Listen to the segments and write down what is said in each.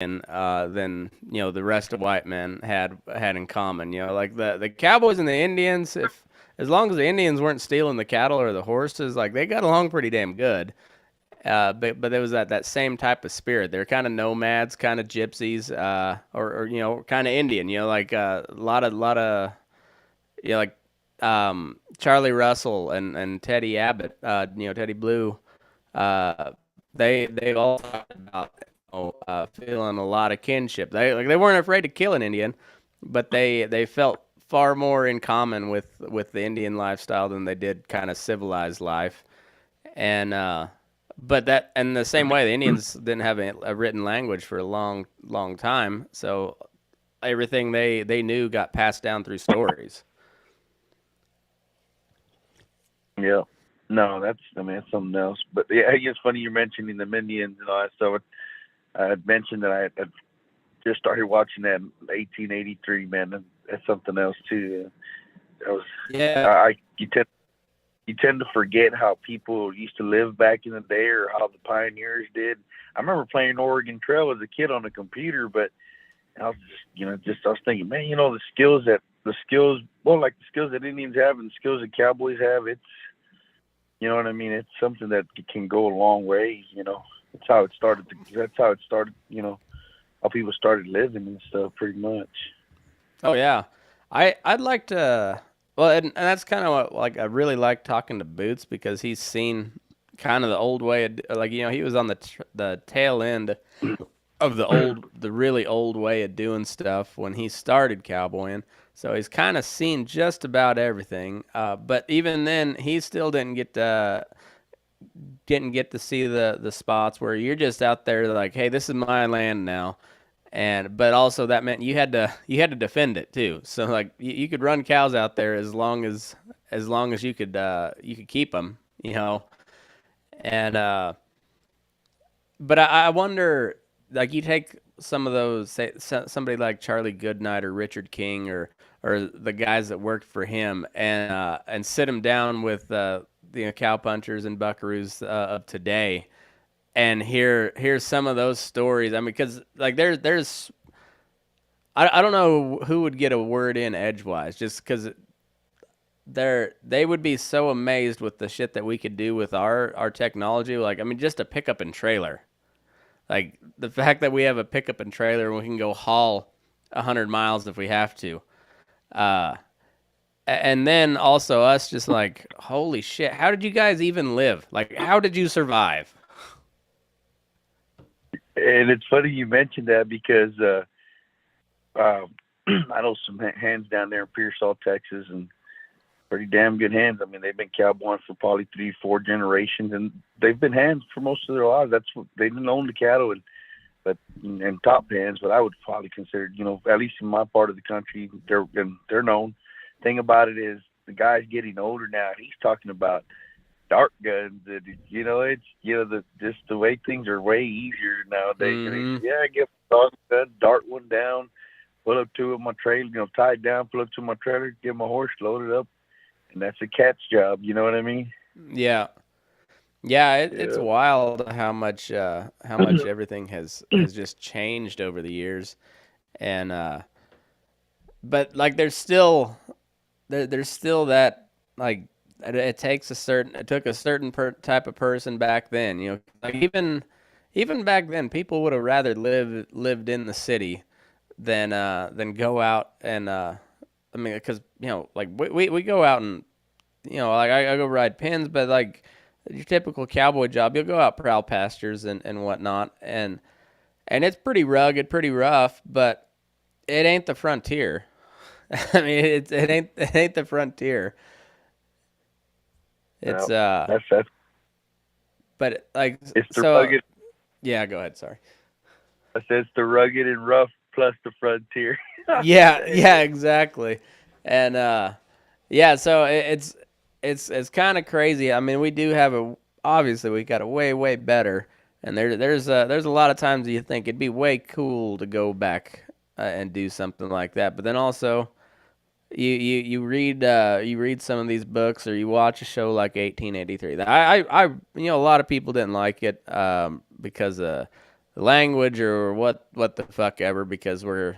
than the rest of white men had in common. Like the cowboys and the Indians, if as long as the Indians weren't stealing the cattle or the horses, like they got along pretty damn good. But there was that same type of spirit. They're kind of nomads, kind of gypsies, or kind of Indian. Like a lot of like Charlie Russell and Teddy Abbott. Teddy Blue. Uh, they all talked about feeling a lot of kinship. They weren't afraid to kill an Indian, but they felt far more in common with the Indian lifestyle than they did kind of civilized life. And but that in the same way, the Indians didn't have a written language for a long time, so everything they knew got passed down through stories. Yeah. No, that's something else. But yeah, it's funny you're mentioning the Indians and all that stuff. I had mentioned that I had just started watching that in 1883. Man, that's something else too. That was Yeah. I you tend to forget how people used to live back in the day or how the pioneers did. I remember playing Oregon Trail as a kid on a computer, but I was just I was thinking, man, like the skills that Indians have and the skills that cowboys have, you know what I mean? It's something that can go a long way. That's how it started. That's how it started. How people started living and stuff, pretty much. Oh yeah. I'd like to. Well, and that's kind of what, like, I really like talking to Boots because he's seen kind of the old way of, like, he was on the tail end of the really old way of doing stuff when he started cowboying. So he's kind of seen just about everything. But even then, he still didn't get to see the spots where you're just out there like, hey, this is my land now. And but also that meant you had to defend it too. So like you could run cows out there as long as you could keep them, and but I wonder, like, you take some of those, say, somebody like Charlie Goodnight or Richard King or the guys that worked for him, and sit them down with the cowpunchers and buckaroos of today, and hear some of those stories. I mean, because like there's I don't know who would get a word in edgewise, just because they would be so amazed with the shit that we could do with our technology. Like, I mean, just a pickup and trailer. Like the fact that we have a pickup and trailer and we can go haul 100 miles if we have to. Uh, and then also us just like, holy shit, how did you guys even live? Like, how did you survive? And it's funny you mentioned that because uh, I know some hands down there in Pearsall, Texas, and pretty damn good hands. I mean, they've been cowboying for probably 3, 4 generations, and they've been hands for most of their lives. That's what they didn't own the cattle, and top hands. But I would probably consider, at least in my part of the country, they're known. Thing about it is the guy's getting older now. He's talking about dart guns. And, it's just the way things are way easier nowadays. And Mm-hmm. I get a dart gun, dart one down, pull up to it my trailer, tie it down, pull up to my trailer, get my horse loaded up, and that's a cat's job. You know what I mean? Yeah. Yeah, it's Yeah. wild how much everything has just changed over the years, and but like there's still that, like, it took a certain type of person back then, like even back then people would have rather lived in the city than go out and I mean, because like we go out and like I go ride pins, but like your typical cowboy job, you'll go out prowl pastures and whatnot, and it's pretty rugged, pretty rough, but it ain't the frontier. I mean, it ain't the frontier. It's No, that's but like it's the so. rugged. Yeah, go ahead. Sorry. I said it's the rugged and rough plus the frontier. Yeah, yeah, exactly, and yeah, so it's kind of crazy. I mean, we do have obviously we got a way better, and there's a lot of times you think it'd be way cool to go back and do something like that, but then also you read some of these books or you watch a show like 1883. A lot of people didn't like it because of language or what the fuck ever, because we're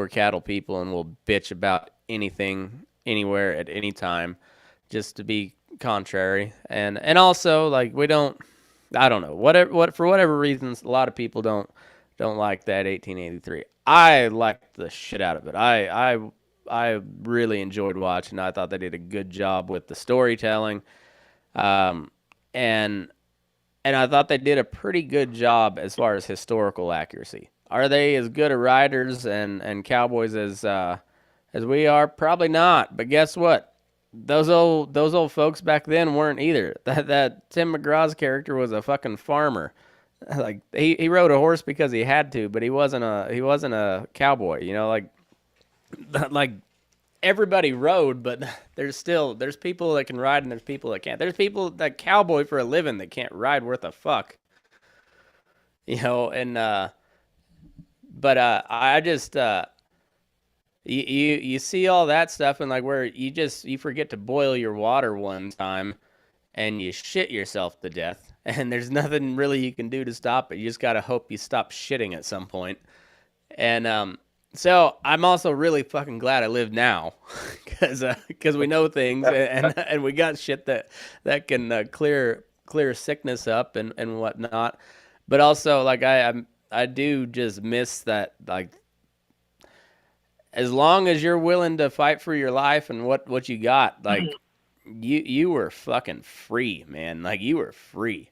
cattle people and we'll bitch about anything anywhere at any time just to be contrary. And also, like, we don't, I don't know, what for whatever reasons, a lot of people don't like that 1883. I liked the shit out of it. I really enjoyed watching. I thought they did a good job with the storytelling. Um, and I thought they did a pretty good job as far as historical accuracy. Are they as good a writers and cowboys as we are? Probably not. But guess what? Those old folks back then weren't either. That Tim McGraw's character was a fucking farmer. Like, he rode a horse because he had to, but he wasn't a cowboy. You know, like everybody rode, but there's people that can ride and there's people that can't. There's people that cowboy for a living that can't ride worth a fuck. You know, and but I just you see all that stuff, and like where you forget to boil your water one time and you shit yourself to death, and there's nothing really you can do to stop it. You just gotta hope you stop shitting at some point. And so I'm also really fucking glad I live now, because we know things, and we got shit that can clear sickness up and whatnot. But also, like, I do just miss that, like, as long as you're willing to fight for your life and what you got, like, you were fucking free, man. Like, you were free.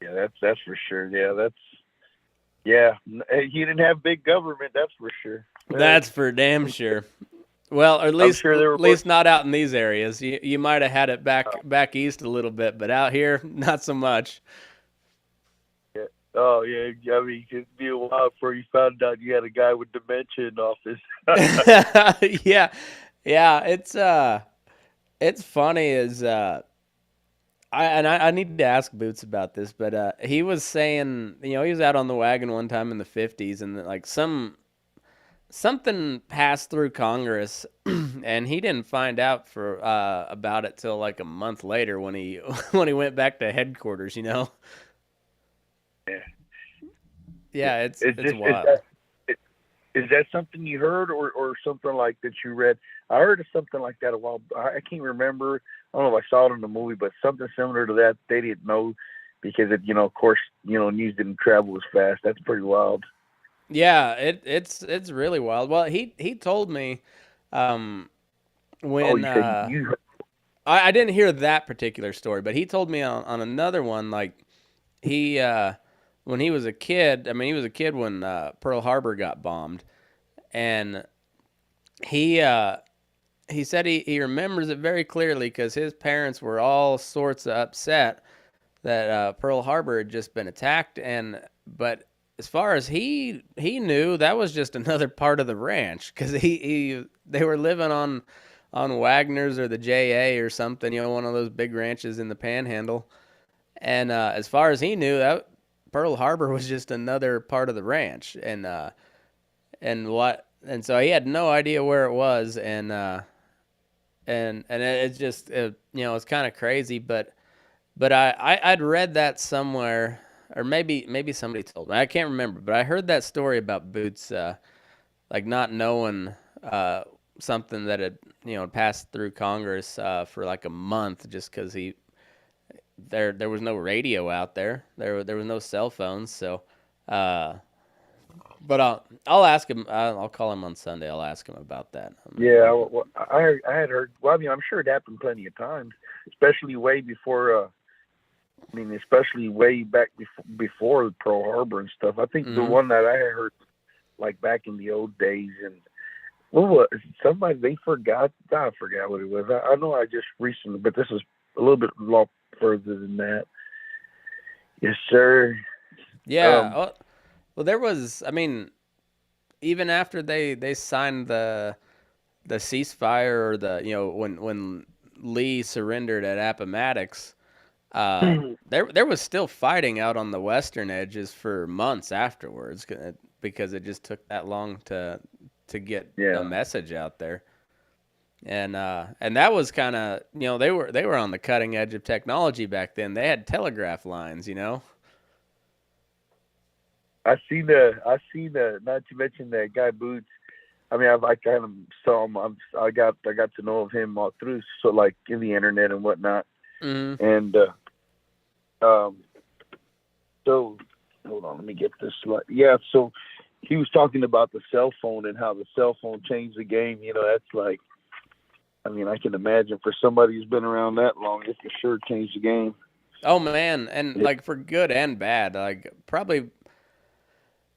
Yeah, that's for sure. Yeah, he didn't have big government, that's for sure. That's for damn sure. Well, or at least not out in these areas. You might have had it back east a little bit, but out here, not so much. Yeah. Oh yeah, I mean, it'd be a while before you found out you had a guy with dementia in office. Yeah, it's funny as I need to ask Boots about this, but he was saying, you know, he was out on the wagon one time in the 50s, and like something passed through Congress, and he didn't find out for about it till like a month later when he when he went back to headquarters. You know. Yeah. Yeah, it's just, wild. Is that something you heard or something like that you read? I heard of something like that a while. I can't remember. I don't know if I saw it in the movie, but something similar to that. They didn't know because it, of course, news didn't travel as fast. That's pretty wild. Yeah, it's really wild. Well, he told me when I didn't hear that particular story, but he told me on another one, like he when he was a kid. I mean, he was a kid when Pearl Harbor got bombed, and he said he remembers it very clearly because his parents were all sorts of upset that Pearl Harbor had just been attacked, but as far as he knew, that was just another part of the ranch, because they were living on Wagner's or the JA or something, one of those big ranches in the Panhandle. And as far as he knew, that Pearl Harbor was just another part of the ranch, and so he had no idea where it was, and it's just it's kind of crazy, but I'd read that somewhere. Or maybe somebody told me. I can't remember, but I heard that story about Boots, like not knowing something that had passed through Congress for like a month, just because there was no radio out there. There was no cell phones, so. But I'll ask him. I'll call him on Sunday. I'll ask him about that. Yeah, well, I had heard. Well, I mean, I'm sure it happened plenty of times, especially way before. Especially way back before Pearl Harbor and stuff. I think the one that I heard, like back in the old days, and somebody they forgot. I forgot what it was. I know I just recently, but this is a little bit long further than that. Yes, sir. Yeah. Well, there was. I mean, even after they signed the ceasefire, or when Lee surrendered at Appomattox. There was still fighting out on the western edges for months afterwards, because it just took that long to get a message out there, and that was kind of they were on the cutting edge of technology back then. They had telegraph lines, I seen the. Not to mention that guy Boots. I mean, I kind of saw him. I got to know of him all through, so like in the internet and whatnot. Mm. And um, so hold on, let me get this. Yeah, so he was talking about the cell phone and how the cell phone changed the game. You know, that's like, I mean, I can imagine for somebody who's been around that long, it for sure changed the game. Oh man, and like for good and bad, like probably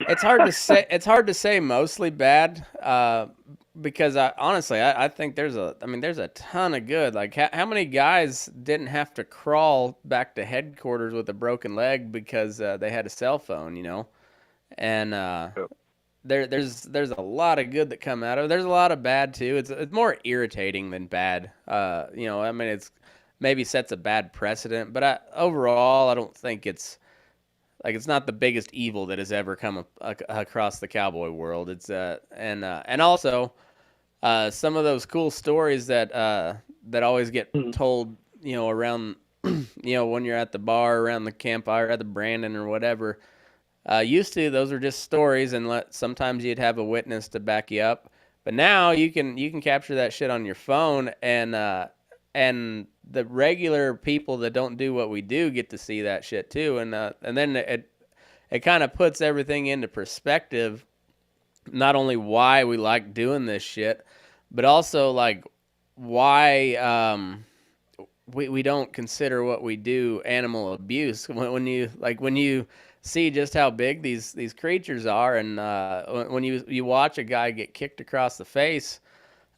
it's hard to say. It's hard to say mostly bad, because honestly, I think there's a ton of good. Like how many guys didn't have to crawl back to headquarters with a broken leg because they had a cell phone, you know? And there's a lot of good that come out of it. There's a lot of bad too. It's more irritating than bad. You know, I mean, it's maybe sets a bad precedent, but overall, I don't think it's not the biggest evil that has ever come across the cowboy world. It's and also some of those cool stories that always get told, you know, around you know, when you're at the bar, around the campfire, at the Brandon or whatever. Used to, those are just stories, and sometimes you'd have a witness to back you up. But now you can capture that shit on your phone, and the regular people that don't do what we do get to see that shit too, and then it kind of puts everything into perspective. Not only why we like doing this shit, but also like why we don't consider what we do animal abuse. When you see just how big these creatures are, and when you watch a guy get kicked across the face,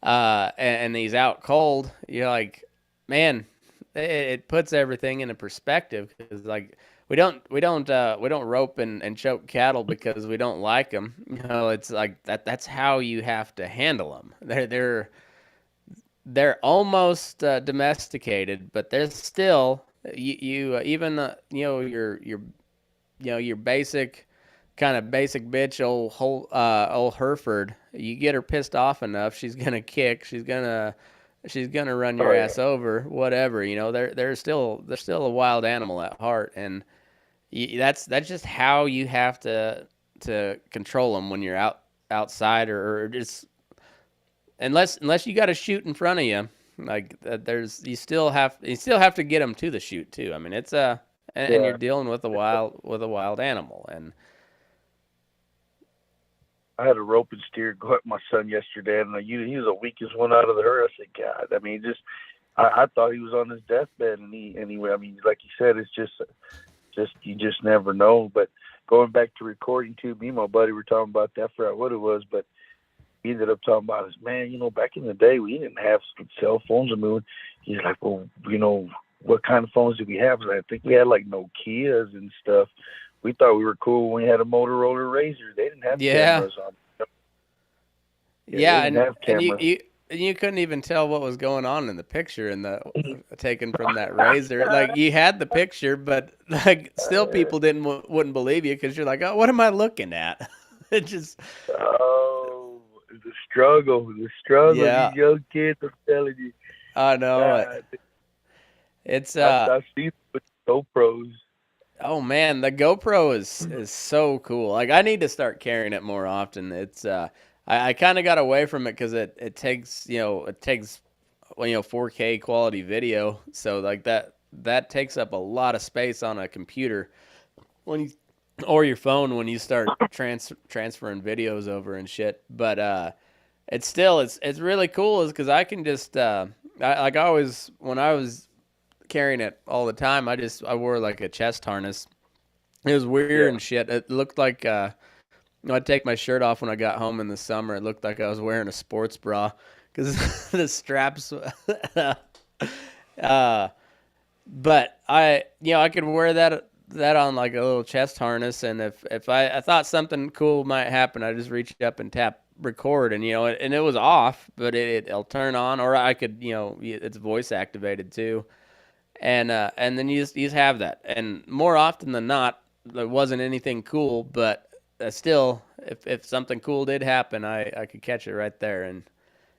and he's out cold, you're like, man, it puts everything into perspective, because like we don't rope and choke cattle because we don't like them. You know, it's like that's how you have to handle them. They're almost domesticated, but they're still you even you know your basic kind of basic bitch old Hereford. You get her pissed off enough, she's gonna kick. She's gonna run your ass over. Whatever, you know. They're still a wild animal at heart, and that's just how you have to control them when you're outside, or just unless you got to shoot in front of you. Like there's you still have to get them to the shoot too. I mean, it's and you're Yeah, dealing with a wild animal. And I had a rope and steer go at my son yesterday, and he was the weakest one out of the herd. I said, God, I mean, just I thought he was on his deathbed, and anyway, I mean, like you said, it's just you just never know. But going back to recording too, me and my buddy were talking about that. I forgot what it was, but he ended up talking about is, man, you know, back in the day we didn't have cell phones. I mean, he's like, well, you know, what kind of phones did we have? I think we had like Nokias and stuff. We thought we were cool when we had a Motorola Razor. They didn't have yeah, cameras on. Yeah, they yeah, didn't have and cameras. you couldn't even tell what was going on in the picture in the taken from that razor. Like you had the picture, but like still people wouldn't believe you, because you're like, oh, what am I looking at? It just Oh, the struggle of yeah, these young kids. I'm telling you, I know it. God, It's I've seen it with GoPros. oh man, the GoPro is so cool. Like I need to start carrying it more often. It's I kind of got away from it because it takes well, 4K quality video. So like that takes up a lot of space on a computer when you or your phone when you start transferring videos over and shit. But it's really cool, is because I can just like I always when I was carrying it all the time, I wore like a chest harness. It was weird Yeah. and shit. It looked like I'd take my shirt off when I got home in the summer. It looked like I was wearing a sports bra because the straps. uh, but I could wear that on like a little chest harness, and if I thought something cool might happen, I just reach up and tap record, and and it was off, but it'll turn on, or I could it's voice activated too, and then you just have that, and more often than not, there wasn't anything cool, but still, if something cool did happen, I could catch it right there,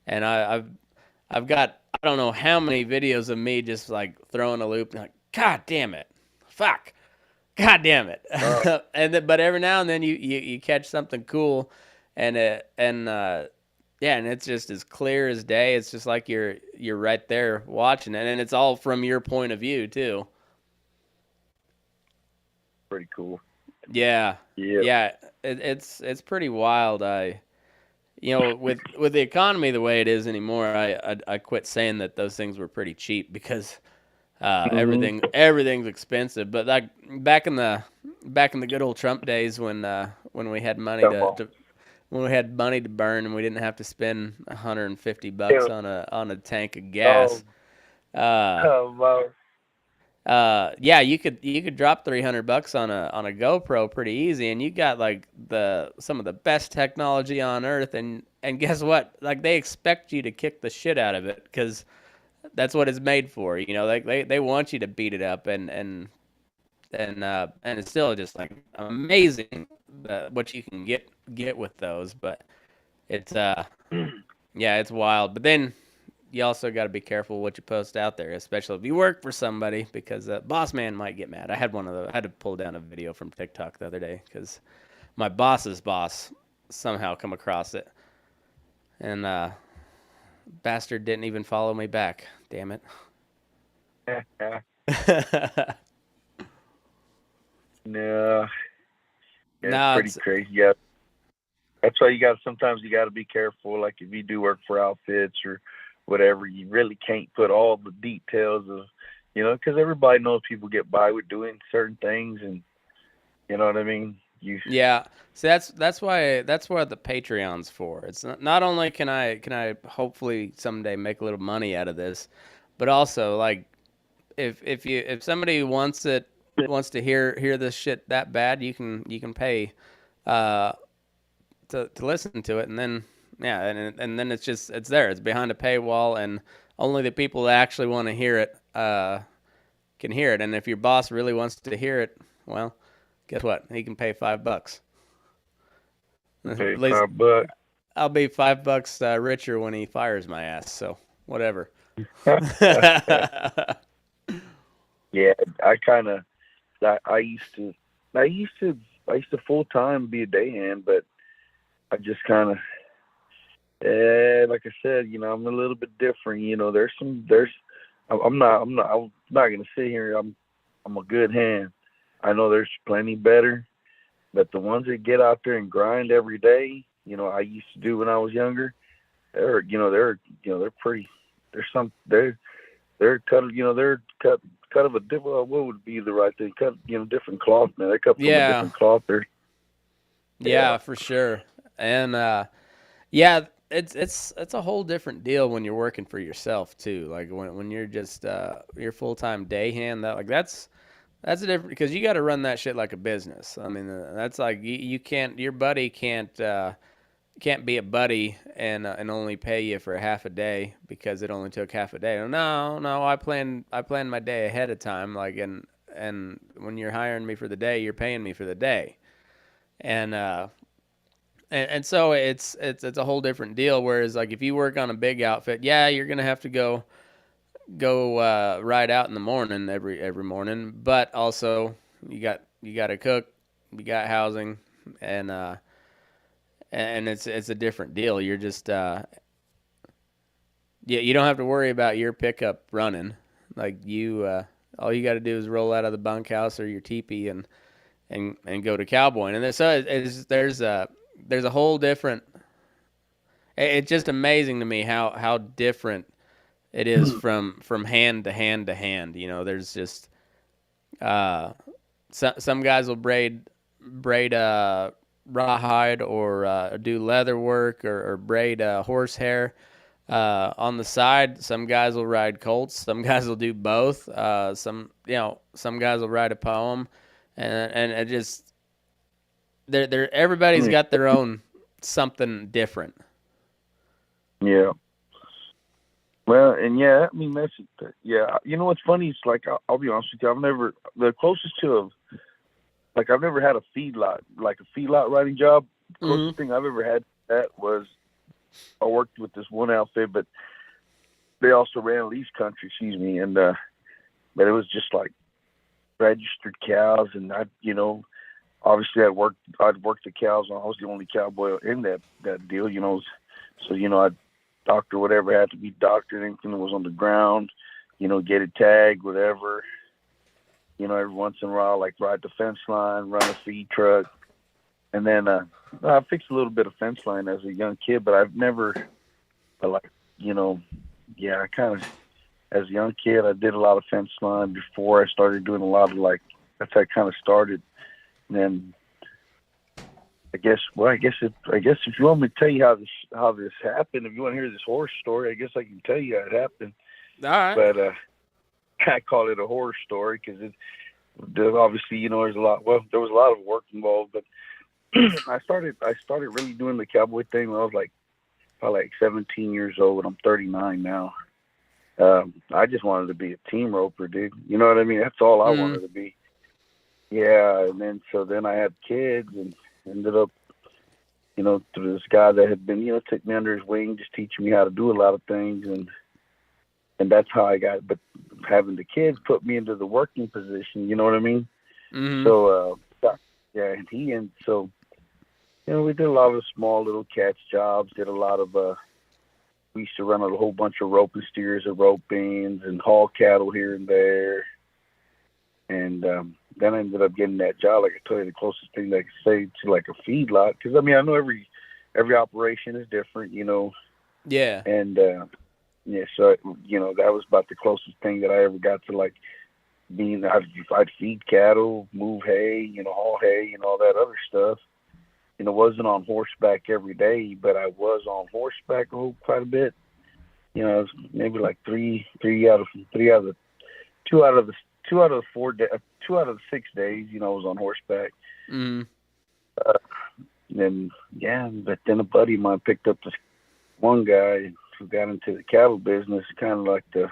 and I've got I don't know how many videos of me just like throwing a loop, and like, God damn it, fuck, God damn it. Oh, But every now and then you catch something cool, yeah, and it's just as clear as day. It's just like you're right there watching it, and it's all from your point of view too. pretty cool. Yeah, Yeah. yeah, it's pretty wild. With the economy the way it is anymore, I quit saying that those things were pretty cheap because Hmm. everything's expensive. But like back in the good old Trump days when we had money Come on. to when we had money to burn and we didn't have to spend $150 Yeah. on a tank of Oh, gas. Uh, come on. yeah, you could drop $300 on a GoPro pretty easy, and you got like the some of the best technology on earth, and guess what? Like they expect you to kick the shit out of it because that's what it's made for. Like they want you to beat it up, and it's still just like amazing what you can get with those, but it's yeah, it's wild. But then you also got to be careful what you post out there, especially if you work for somebody, because boss man might get mad. I had to pull down a video from TikTok the other day because my boss's boss somehow come across it, and bastard didn't even follow me back. Damn it. No, yeah, it's No, pretty it's crazy. Yeah, that's why sometimes you got to be careful. Like if you do work for outfits or whatever, you really can't put all the details of, because everybody knows people get by with doing certain things, and you know what I mean. yeah. So that's what the Patreon's for. It's not only can I hopefully someday make a little money out of this, but also like if somebody wants to hear this shit that bad, you can pay uh to listen to it, and then yeah, and then it's there. It's behind a paywall, and only the people that actually want to hear it can hear it. And if your boss really wants to hear it, well, guess what? He can pay $5. Pay At least $5. I'll be $5 richer when he fires my ass. So whatever. Yeah, I kind of, I used to, I used to, I used to full time be a day hand, but I just kind of, like I said, I'm a little bit different. I'm not gonna sit here. I'm a good hand. I know there's plenty better, but the ones that get out there and grind every day, I used to do when I was younger. They're pretty. They're cut. They're cut of a different. What would be the right thing? Cut. Different cloth. Man, they're cut from a Yeah, different cloth. They're yeah. yeah, for sure. And yeah, it's a whole different deal when you're working for yourself too. Like when you're just you're full time day hand. That's a different because you got to run that shit like a business. I mean, that's like you can't your buddy can't be a buddy and only pay you for half a day because it only took half a day. No, no, I planned my day ahead of time. Like and when you're hiring me for the day, you're paying me for the day. And so it's a whole different deal. Whereas like if you work on a big outfit, yeah, you're gonna have to go ride out in the morning every morning, but also you got to cook, you got housing, and it's a different deal. You're just yeah, you don't have to worry about your pickup running. Like all you got to do is roll out of the bunkhouse or your teepee and go to Cowboy. And so there's a whole different. It's just amazing to me how different it is from hand to hand to hand. There's just some guys will braid rawhide or do leather work or braid horsehair on the side. Some guys will ride colts. Some guys will do both. Some guys will write a poem, and it just they're everybody's got their own something different. Yeah. Well, and yeah, I mean yeah. You know what's funny? It's like I'll be honest with you. The closest to I've never had a feedlot, like a feedlot riding job. Mm-hmm. Closest thing I've ever had to that was I worked with this one outfit, but they also ran lease country, excuse me, and but it was just like registered cows, and obviously I'd work the cows. I was the only cowboy in that deal, so I'd doctor whatever had to be doctored, anything that was on the ground, get it tagged, whatever. Every once in a while, like ride the fence line, run a feed truck, and then I fixed a little bit of fence line as a young kid, but I've never, I kind of, as a young kid, I did a lot of fence line before I started doing a lot of that's how I kind of started. And then I guess if you want me to tell you how this happened, if you want to hear this horse story, I guess I can tell you how it happened. All right. But I call it a horror story because obviously there's a lot. Well, there was a lot of work involved, but I started really doing the cowboy thing when I was probably 17 years old. I'm 39 now. I just wanted to be a team roper, dude. You know what I mean? That's all I wanted to be. Yeah, and then I had kids and ended up, through this guy that had been, took me under his wing, just teaching me how to do a lot of things, and that's how I got. But having the kids put me into the working position, you know what I mean? Mm-hmm. So yeah, so we did a lot of small little catch jobs. Did a lot of we used to run a whole bunch of roping steers and ropings and haul cattle here and there. And then I ended up getting that job. Like I told you, the closest thing that I could say to like a feedlot, because I know every operation is different, Yeah. And so that was about the closest thing that I ever got to like being. I'd feed cattle, move hay, haul hay, and all that other stuff. Wasn't on horseback every day, but I was on horseback quite a bit. It was maybe like two out of the 6 days, I was on horseback. Mm. But then a buddy of mine picked up this one guy who got into the cattle business, kind of like you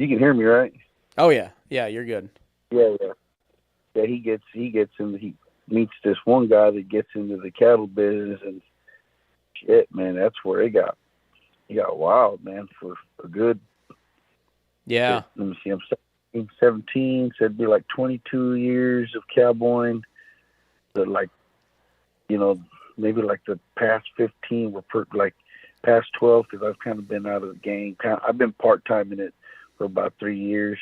can hear me, right? Oh yeah. Yeah, you're good. Yeah. He gets he meets this one guy that gets into the cattle business, and shit, man, that's where it got wild, man, for a good. Yeah. Let me see, I'm 17, so it'd be like 22 years of cowboying. But maybe like the past 15 were past 12, because I've kind of been out of the game. I've been part-time in it for about 3 years,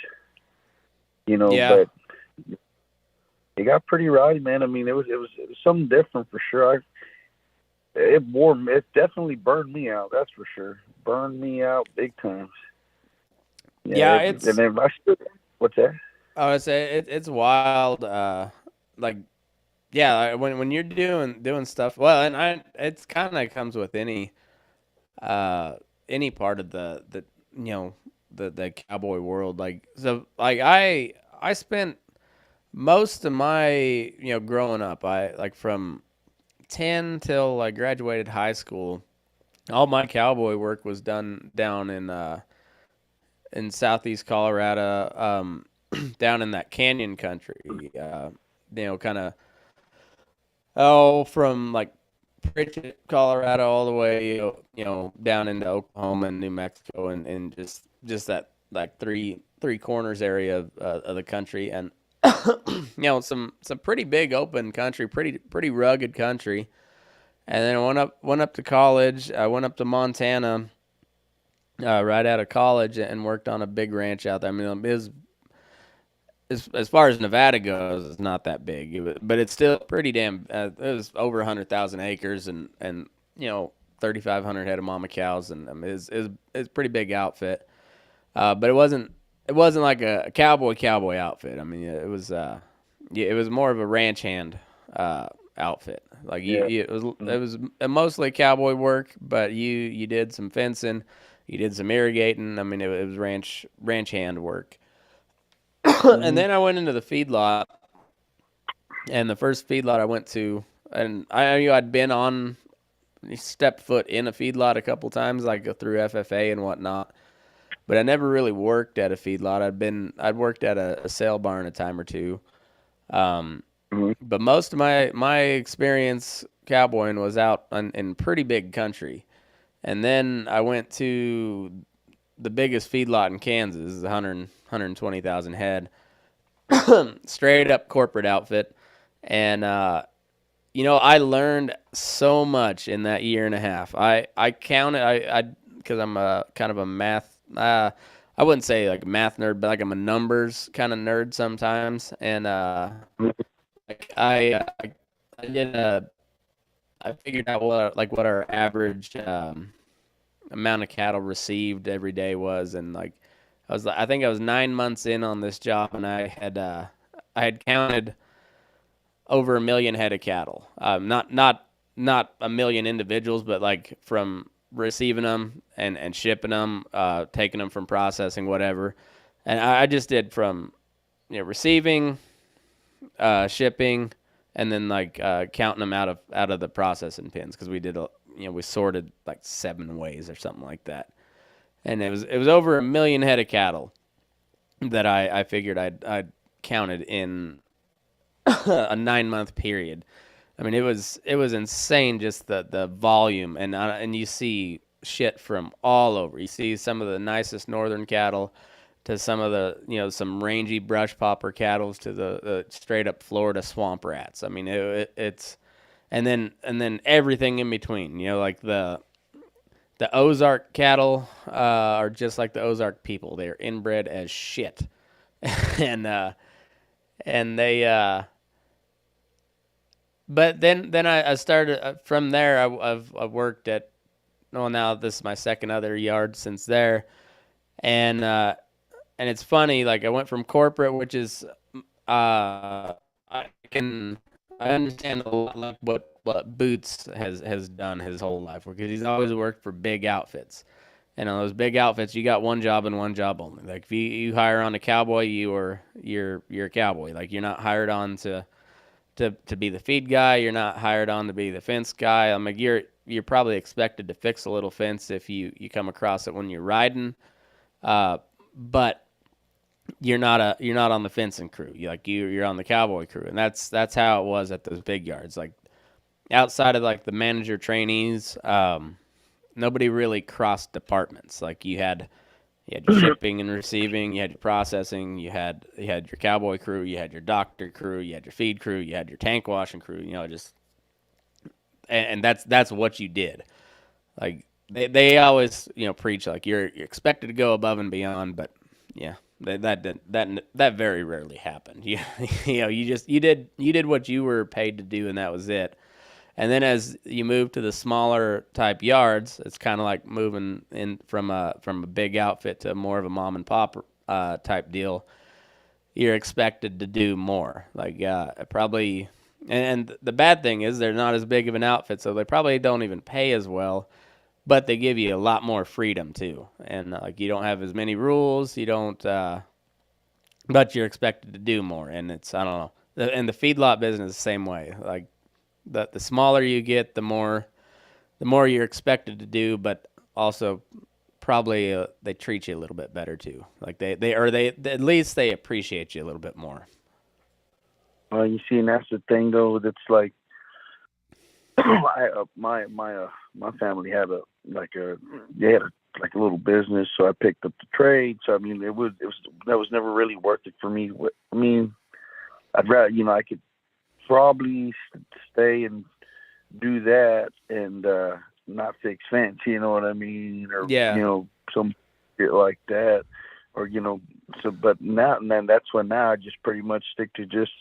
Yeah. But it got pretty rowdy, man. It was something different for sure. It definitely burned me out, that's for sure. Burned me out big time. Yeah, what's that? I would say it's wild. When you're doing stuff, well, and it's kind of comes with any part of the cowboy world. I spent most of my growing up, I from 10 till I graduated high school, all my cowboy work was done down in southeast Colorado, down in that canyon country, kind of from like Pritchett, Colorado, all the way down into Oklahoma and New Mexico, and just that like three corners area of the country, and some pretty big open country, pretty rugged country. And then I went up to college. I went up to Montana right out of college and worked on a big ranch out there. It was, as far as Nevada goes, it's not that big, but it's still pretty damn. It was over 100,000 acres and 3,500 head of mama cows, and it's a pretty big outfit. But it wasn't like a cowboy outfit. It was more of a ranch hand outfit. Like it was mostly cowboy work, but you did some fencing, you did some irrigating. It was ranch hand work. And then I went into the feedlot, and the first feedlot I went to, and I knew I'd been on, stepped foot in a feedlot a couple times, like through FFA and whatnot, but I never really worked at a feedlot. I'd worked at a sale barn a time or two, but most of my experience cowboying was out in pretty big country, and then I went to the biggest feedlot in Kansas, 120,000 head. straight up corporate outfit. And, I learned so much in that year and a half. I counted, because I'm a kind of a math, I wouldn't say like a math nerd, but like I'm a numbers kind of nerd sometimes. And, like I did I figured out what our average amount of cattle received every day was, and like I think I was 9 months in on this job, and I had counted over 1 million head of cattle. Not a million individuals, but like from receiving them and shipping them, taking them from processing, whatever. And I just did from receiving, shipping, and then like counting them out of the processing pins, because we sorted like 7 ways or something like that, and it was over 1 million head of cattle that I figured I'd counted in a 9 month period. I mean, it was insane, just the volume, and you see shit from all over. You see some of the nicest northern cattle, to some of the some rangy brush popper cattle, to the straight up Florida swamp rats. I mean, it's and then everything in between. Like the Ozark cattle are just like the Ozark people. They're inbred as shit, and they. But then I started from there. I've worked at, well, now this is my second other yard since there, and it's funny. Like, I went from corporate, which is I can I understand a lot, like what Boots has done his whole life, because he's always worked for big outfits. And on those big outfits, you got one job and one job only. Like, if you hire on a cowboy, you're a cowboy. Like, you're not hired on to be the feed guy. You're not hired on to be the fence guy. I mean, you're probably expected to fix a little fence if you come across it when you're riding, but you're not on the fencing crew. You're on the cowboy crew, and that's how it was at those big yards. Like, outside of like the manager trainees, nobody really crossed departments. Like, you had your shipping and receiving, you had your processing, you had your cowboy crew, you had your doctor crew, you had your feed crew, you had your tank washing crew. Just and that's what you did. Like, they always preach like you're expected to go above and beyond, but yeah, that very rarely happened. You did what you were paid to do, and that was it. And then as you move to the smaller type yards, it's kind of like moving in from a big outfit to more of a mom and pop type deal. You're expected to do more. Like, probably, and the bad thing is they're not as big of an outfit, so they probably don't even pay as well. But they give you a lot more freedom too, and like, you don't have as many rules. You don't, but you're expected to do more. And it's, I don't know. And the feedlot business is the same way. Like, the smaller you get, the more you're expected to do, but also probably they treat you a little bit better too. Like, they at least they appreciate you a little bit more. Well, you see, and that's the thing though. That's like, my family had like a little business, so I picked up the trade. So I mean, that was never really worth it for me. I mean, I'd rather, I could probably stay and do that and not fix fence, you know what I mean, or Yeah. some shit like that, or so. But now and then, that's when now I just pretty much stick to just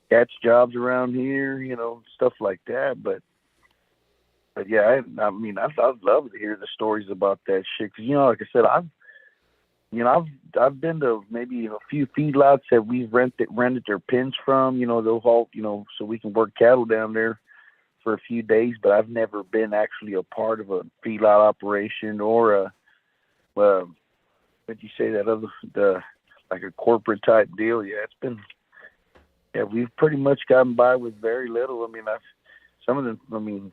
catch jobs around here, stuff like that. But yeah, I mean, I'd love to hear the stories about that shit, because like I said, I've been to maybe a few feedlots that we've rented their pens from. They'll haul, so we can work cattle down there for a few days. But I've never been actually a part of a feedlot operation or what'd you say, like a corporate type deal? Yeah, we've pretty much gotten by with very little. I mean, some of them. I mean,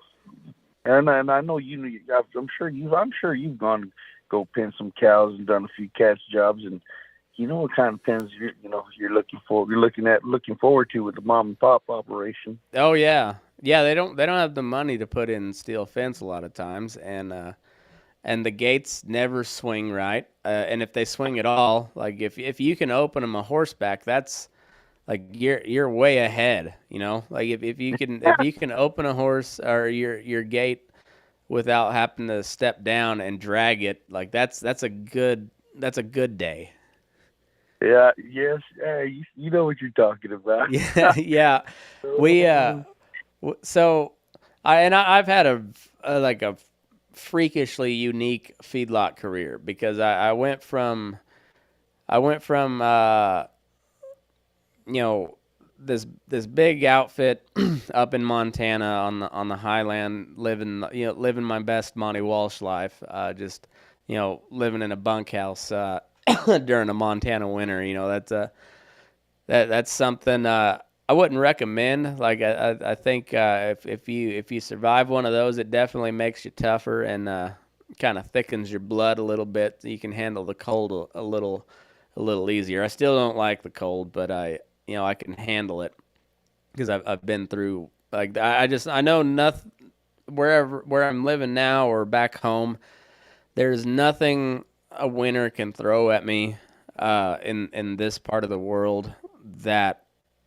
and I know I'm sure you've gone to go pen some cows and done a few catch jobs, and what kind of pens you're looking forward to with the mom and pop operation. Oh yeah, yeah. They don't have the money to put in steel fence a lot of times, and and the gates never swing right. And if they swing at all, like if you can open them a horseback, that's like you're way ahead. You know, like if you can open a horse or your gate without having to step down and drag it, like that's a good day. Yeah, yes, you know what you're talking about. Yeah, yeah. We so I've had a like a freakishly unique feedlot career because I went from you know this big outfit up in Montana on the highland, living my best Monty Walsh life, just living in a bunkhouse during a Montana winter. That's something I wouldn't recommend. Like I think if you survive one of those, it definitely makes you tougher and kind of thickens your blood a little bit. So you can handle the cold a little easier. I still don't like the cold, but I can handle it because I've been through like I know nothing where I'm living now or back home. There's nothing a winter can throw at me in this part of the world that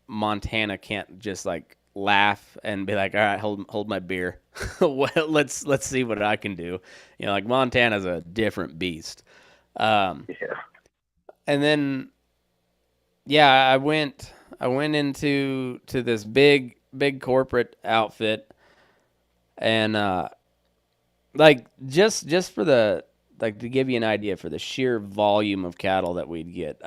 Montana can't just like laugh and be like, all right, hold my beer. Well, let's see what I can do. Like Montana's a different beast. Um, Yeah. and then yeah, I went to this big corporate outfit and like just for the like to give you an idea for the sheer volume of cattle that we'd get.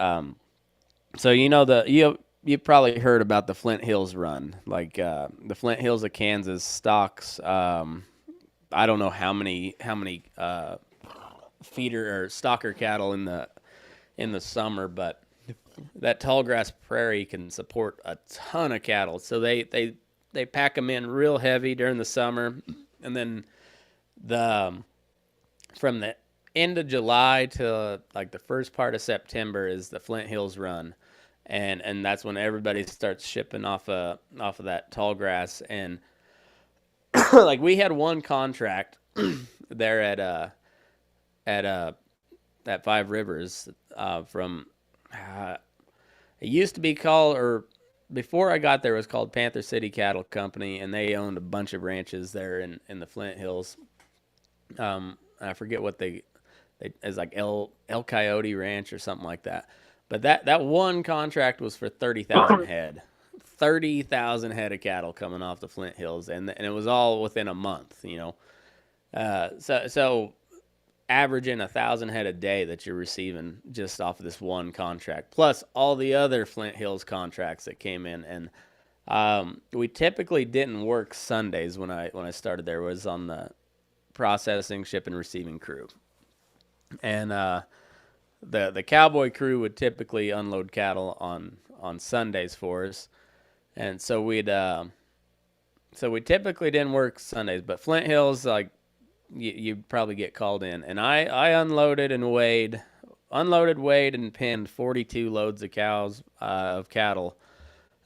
So you probably heard about the Flint Hills run, like the Flint Hills of Kansas stocks. I don't know how many feeder or stocker cattle in the summer, but that tall grass prairie can support a ton of cattle. So they pack them in real heavy during the summer, and then the from the end of July to like the first part of September is the Flint Hills run, and that's when everybody starts shipping off of that tall grass. And like we had one contract there at at Five Rivers from it used to be called, or before I got there, it was called Panther City Cattle Company, and they owned a bunch of ranches there in the Flint Hills. I forget what they it's like El Coyote Ranch or something like that. But that one contract was for 30,000 head. 30,000 head of cattle coming off the Flint Hills, and it was all within a month. So averaging 1,000 head a day that you're receiving just off of this one contract, plus all the other Flint Hills contracts that came in. And we typically didn't work Sundays when I started there. It was on the processing, shipping, receiving crew, and the Cowboy crew would typically unload cattle on Sundays for us, and so we typically didn't work Sundays. But Flint Hills, like you'd probably get called in, and I unloaded, weighed, and pinned 42 loads of of cattle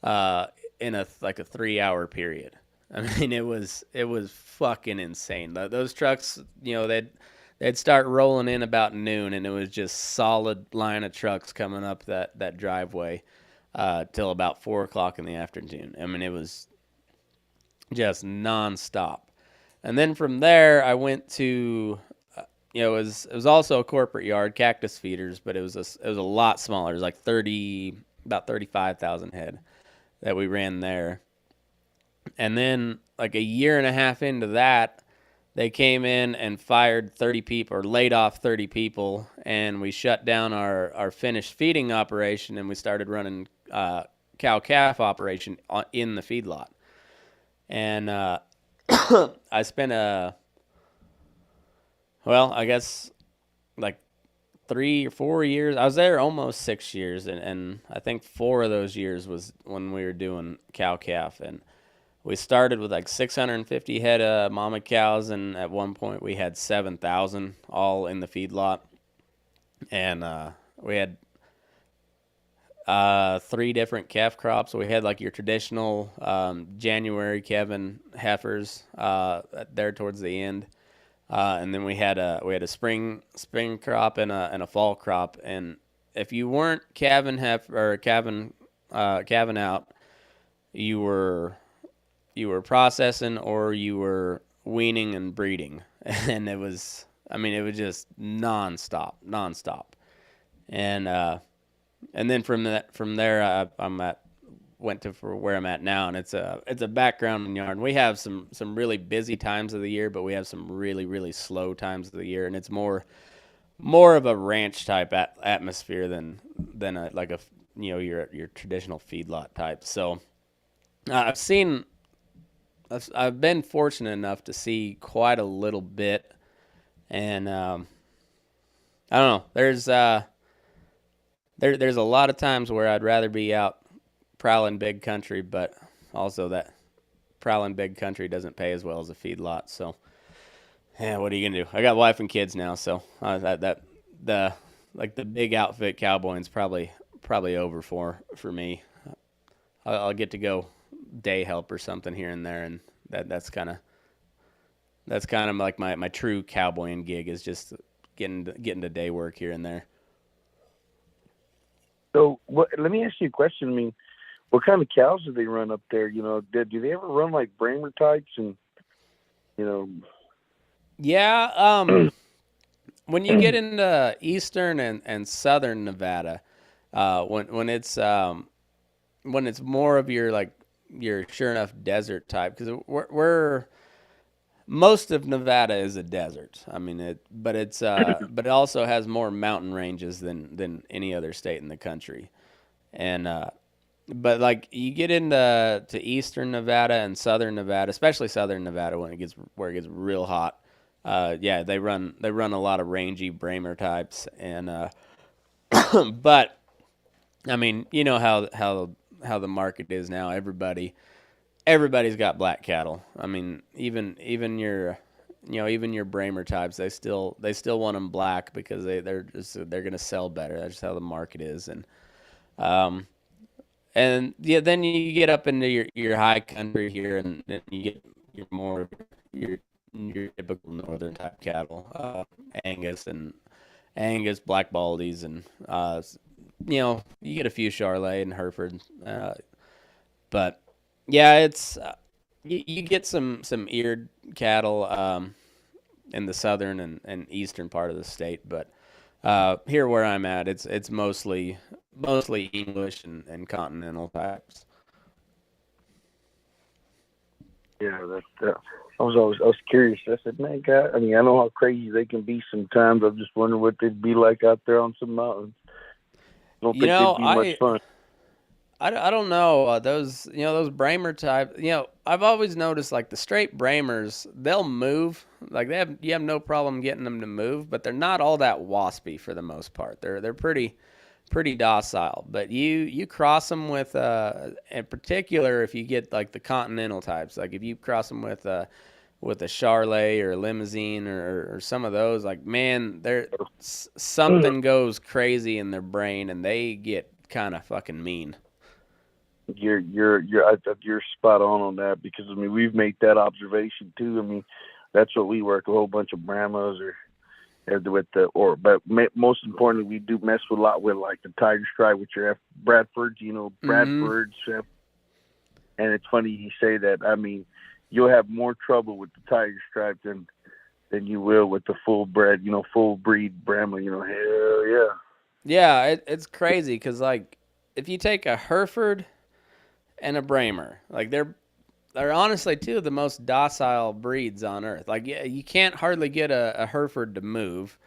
in a 3 hour period. I mean, it was fucking insane. Those trucks, they'd start rolling in about noon, and it was just solid line of trucks coming up that driveway till about 4 o'clock in the afternoon. I mean, it was just nonstop. And then from there, I went to, it was also a corporate yard, Cactus Feeders, but it was a lot smaller. It was like about 35,000 head that we ran there. And then like a year and a half into that, they came in and fired 30 people or laid off 30 people, and we shut down our finished feeding operation, and we started running cow-calf operation in the feedlot. And I spent I guess like 3 or 4 years. I was there almost 6 years, and I think 4 of those years was when we were doing cow-calf. And we started with like 650 head of mama cows, and at one point we had 7,000 all in the feedlot. And we had 3 different calf crops. We had like your traditional January Kevin heifers there towards the end. and then we had a spring crop and a fall crop. And if you weren't calving out, you were processing or you were weaning and breeding, and it was just nonstop. And then from there went to for where I'm at now, and it's a background yard. We have some really busy times of the year, but we have some really really slow times of the year, and it's more of a ranch type atmosphere than your traditional feedlot type. So I've been fortunate enough to see quite a little bit, and I don't know. There's a lot of times where I'd rather be out prowling big country, but also that prowling big country doesn't pay as well as a feedlot. So yeah, what are you gonna do? I got wife and kids now, so the big outfit cowboying's probably over for me. I'll get to go day help or something here and there, and that's kind of like my true cowboying gig is just getting to day work here and there. So let me ask you a question. I mean, what kind of cows do they run up there? You know, do they ever run like Bramer types and, you know? Yeah, when you get into eastern and southern Nevada, when it's more of your sure enough desert type, because we're most of Nevada is a desert. I mean but it also has more mountain ranges than any other state in the country, and but like you get into eastern Nevada and southern Nevada, especially southern Nevada when it gets real hot. Yeah, they run a lot of rangy Bramer types, and but I mean, you know how the market is now. Everybody's got black cattle. I mean, even your Bramer types, they still want them black because they're gonna sell better. That's just how the market is, and yeah, then you get up into your high country here, and then you get your your typical northern type cattle, Angus, black baldies, and you get a few Charolais and Hereford, but yeah, it's you get some eared cattle in the southern and eastern part of the state, but here where I'm at, it's mostly English and continental types. Yeah, I was curious. I said, man, God, I mean, I know how crazy they can be sometimes. I'm just wondering what they'd be like out there on some mountains. I don't think they'd be much fun. I don't know, those Bramer type. I've always noticed like the straight Bramers, they'll move. Like you have no problem getting them to move, but they're not all that waspy for the most part. They're pretty docile. But you cross them with in particular if you get like the continental types, like if you cross them with a Charolais or a Limousine or some of those, like, man, something goes crazy in their brain and they get kind of fucking mean. You're spot on that, because I mean we've made that observation too. I mean that's what we work, a whole bunch of Brahmas but most importantly we do mess with a lot with like the Tiger Stripe with your Bradfords, Bradfords, and it's funny you say that. I mean you'll have more trouble with the Tiger Stripe than you will with the full breed Brahma. Hell yeah. Yeah, it's crazy because like if you take a Hereford and a Bramer, like they're honestly two of the most docile breeds on earth. Like you can't hardly get a Hereford to move,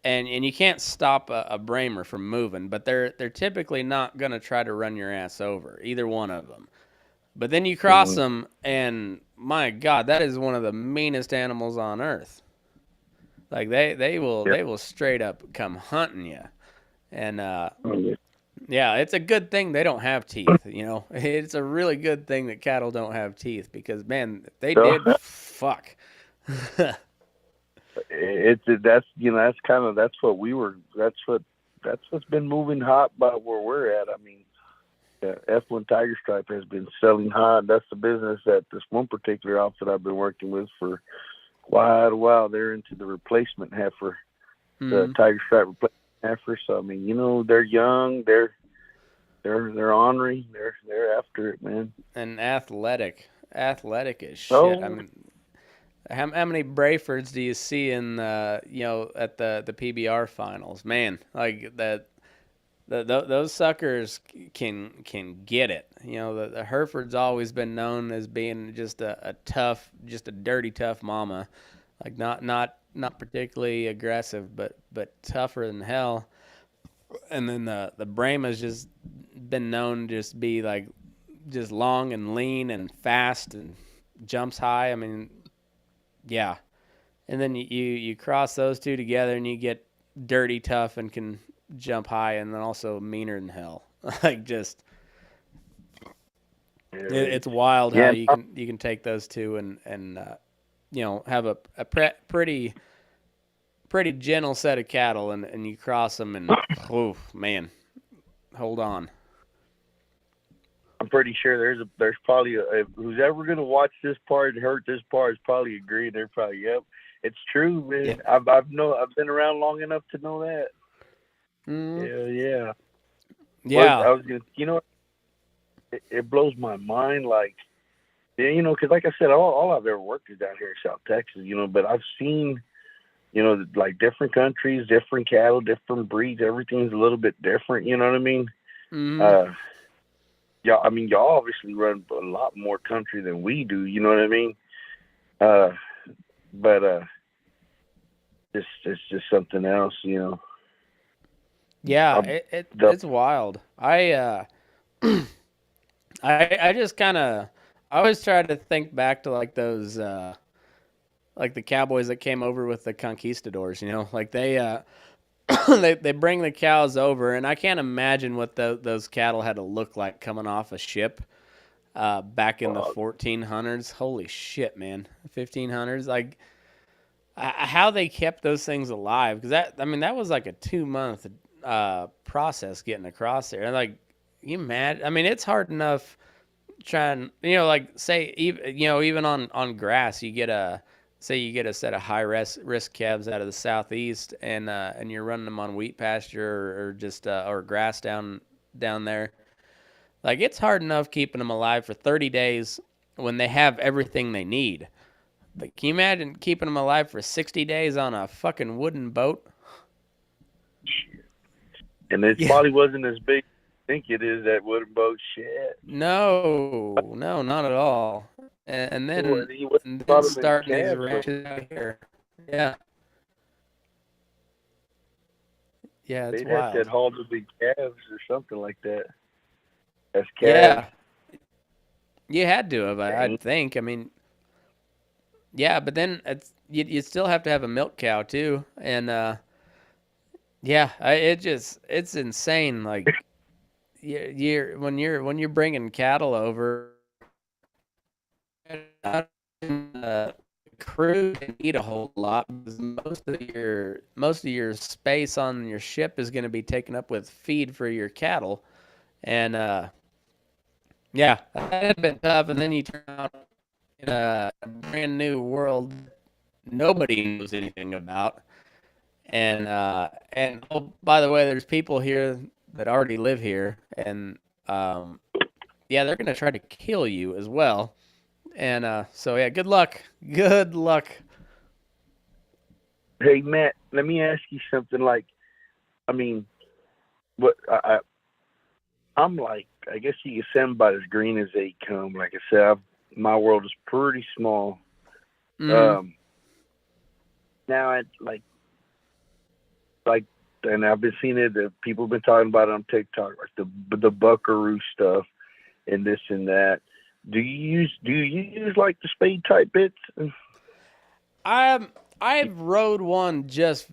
and you can't stop a Bramer from moving. But they're typically not gonna try to run your ass over, either one of them. But then you cross them, and my God, that is one of the meanest animals on earth. Like they will straight up come hunting you, and yeah, it's a good thing they don't have teeth. It's a really good thing that cattle don't have teeth because, man, they did fuck. That's what's been moving hot by where we're at. I mean, F1 Tiger Stripe has been selling hot. That's the business that this one particular outfit I've been working with for Wow, they're into the replacement heifer, the tiger stripe replacement heifer. So I mean, they're young, they're ornery, they're after it, man. And athletic as shit. I Oh, mean, how many Brayfords do you see in at the PBR finals? Man, like that. Those suckers can get it. The Hereford's always been known as being just a tough, just a dirty tough mama, like not particularly aggressive, but tougher than hell. And then the Brahma's just been known to just be like just long and lean and fast and jumps high. I mean, yeah. And then you cross those two together and you get dirty tough and can jump high, and then also meaner than hell. Like just it's wild how you can take those two and have a pretty gentle set of cattle, and you cross them and oh man, hold on. I'm pretty sure there's probably who's ever gonna watch this part and hurt this part is probably agreeing. They're probably, yep, it's true, man. Yeah. I've been around long enough to know that. Yeah. I was gonna, it blows my mind, like, because like I said, all I've ever worked is down here in South Texas, but I've seen, like different countries, different cattle, different breeds, everything's a little bit different. You know what I mean? Mm-hmm. Yeah, I mean, y'all obviously run a lot more country than we do. You know what I mean? But it's just something else, Yeah, it's wild. I just kind of, I always try to think back to like those like the cowboys that came over with the conquistadors. Like they they bring the cows over, and I can't imagine what those cattle had to look like coming off a ship back in the 1400s. Holy shit, man, 1500s. Like how they kept those things alive, because that was like a 2-month process getting across there. And like, you mad? I mean, it's hard enough trying, like say even on grass, you get a set of high risk calves out of the southeast, and you're running them on wheat pasture or just or grass down there. Like, it's hard enough keeping them alive for 30 days when they have everything they need. But can you imagine keeping them alive for 60 days on a fucking wooden boat? And it probably wasn't as big as I think it is, that wooden boat. Shit. No, not at all. And then starting these ranches out here. Yeah. Yeah, it's wild. They'd have to haul the big calves or something like that. As calves. Yeah. You had to have, I think. I mean, yeah, but then you still have to have a milk cow too, and yeah, it's insane. Like, when you're bringing cattle over, crew can eat a whole lot because most of your space on your ship is going to be taken up with feed for your cattle, and yeah, that had been tough. And then you turn out in a brand new world nobody knows anything about. And oh, by the way, there's people here that already live here, and yeah, they're gonna try to kill you as well. And so yeah, good luck. Good luck. Hey Matt, let me ask you something. Like, I mean, what I'm like, I guess you can say I'm about as green as they come. Like I said, my world is pretty small. Now I like, and I've been seeing it. People have been talking about it on TikTok, like the buckaroo stuff and this and that. Do you use like the spade type bits? I've rode one, just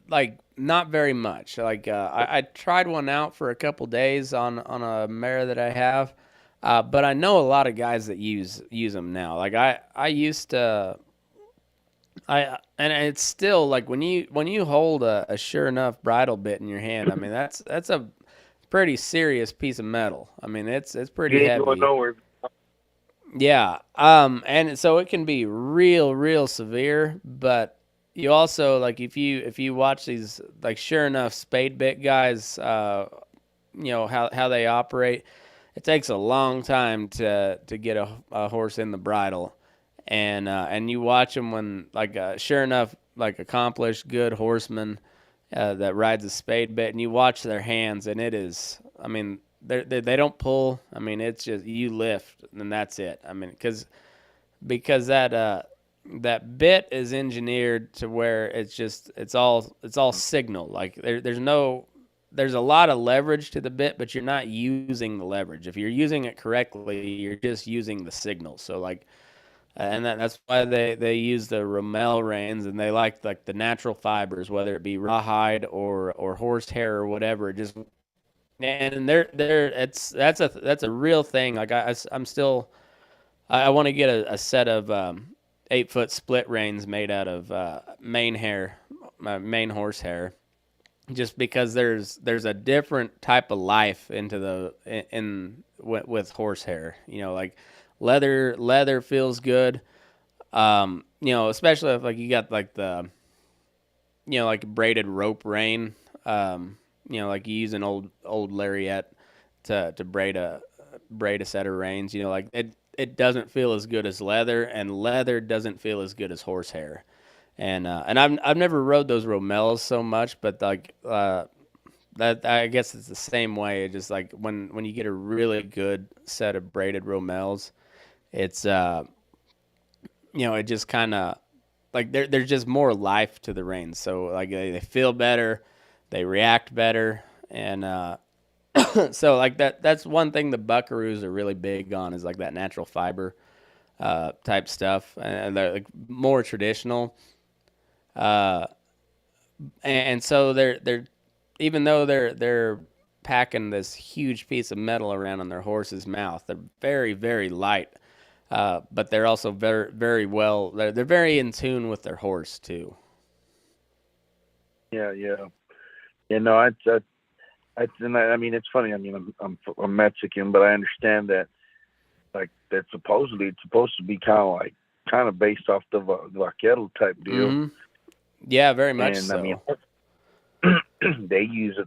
like not very much. Like I tried one out for a couple days on a mare that I have, but I know a lot of guys that use them now. Like I used to. And it's still like when you hold a sure enough bridle bit in your hand. I mean, that's a pretty serious piece of metal. I mean, it's pretty heavy. Going nowhere. Yeah. And so it can be real severe, but you also like if you watch these like sure enough spade bit guys, how they operate, it takes a long time to get a horse in the bridle, and you watch them when like sure enough like accomplished good horsemen that rides a spade bit, and you watch their hands, and it is, I mean, they don't pull. I mean, it's just you lift, and that's it. I mean, because that bit is engineered to where it's all signal. Like there's a lot of leverage to the bit, but you're not using the leverage. If you're using it correctly, you're just using the signal. So like, and that's why they use the Rommel reins, and they like the natural fibers, whether it be rawhide or horsehair or whatever. Just and they're it's that's a real thing. Like I'm still I want to get a set of 8 foot split reins made out of mane hair, mane horse hair, just because there's a different type of life into with horsehair. Like leather feels good. Especially if like you got like like braided rope rein. Like you use an old lariat to braid a set of reins. Like it doesn't feel as good as leather, and leather doesn't feel as good as horsehair. And I've never rode those Romels so much, but like that I guess it's the same way. Just like when you get a really good set of braided Romels, it's it just kind of like there's just more life to the reins. So like they feel better, they react better, and so like that's one thing the Buckaroos are really big on is like that natural fiber type stuff, and they're like more traditional. Uh, and so they're even though they're packing this huge piece of metal around on their horse's mouth, they're very light. But they're also very well. They're very in tune with their horse too. Yeah, yeah. You know, I mean, it's funny. I mean, I'm Mexican, but I understand that like that supposedly it's supposed to be kind of based off the vaquero type deal, Mm-hmm. Yeah, very much and I mean, so. they use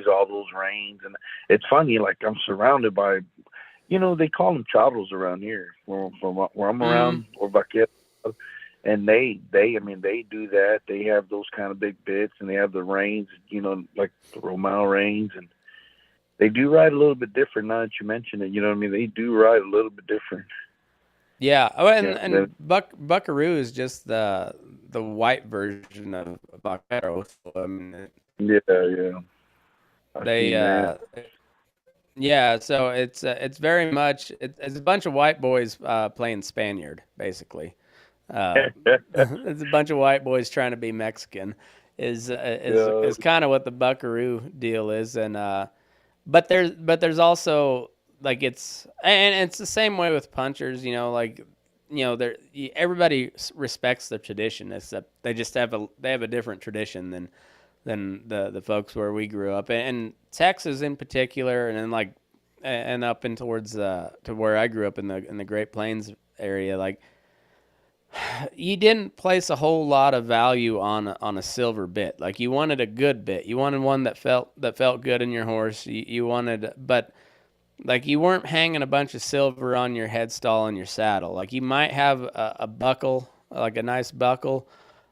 all those reins, and it's funny. Like I'm surrounded by, they call them charros around here, where I'm Mm-hmm. around, or vaqueros, and they do that. They have those kind of big bits, and they have the reins, like the Romao reins, and they do ride a little bit different. Now that you mention it, you know what I mean. They do ride a little bit different. Yeah. Oh, Yeah, Buckaroo is just the white version of Vaquero. So, I mean, yeah, yeah. I they seen that. yeah. So it's very much it's a bunch of white boys playing Spaniard basically. Uh, it's a bunch of white boys trying to be Mexican. Yeah, Is kind of what the Buckaroo deal is, and but there's also like and it's the same way with punchers. Like there everybody respects the tradition, except they have a different tradition than the folks where we grew up, and Texas in particular, and then like and up and towards to where I grew up in the Great Plains area, like you didn't place a whole lot of value on a silver bit. Like you wanted a good bit. You wanted one that felt good in your horse. You wanted, but like you weren't hanging a bunch of silver on your headstall and your saddle. Like you might have a buckle, like a nice buckle,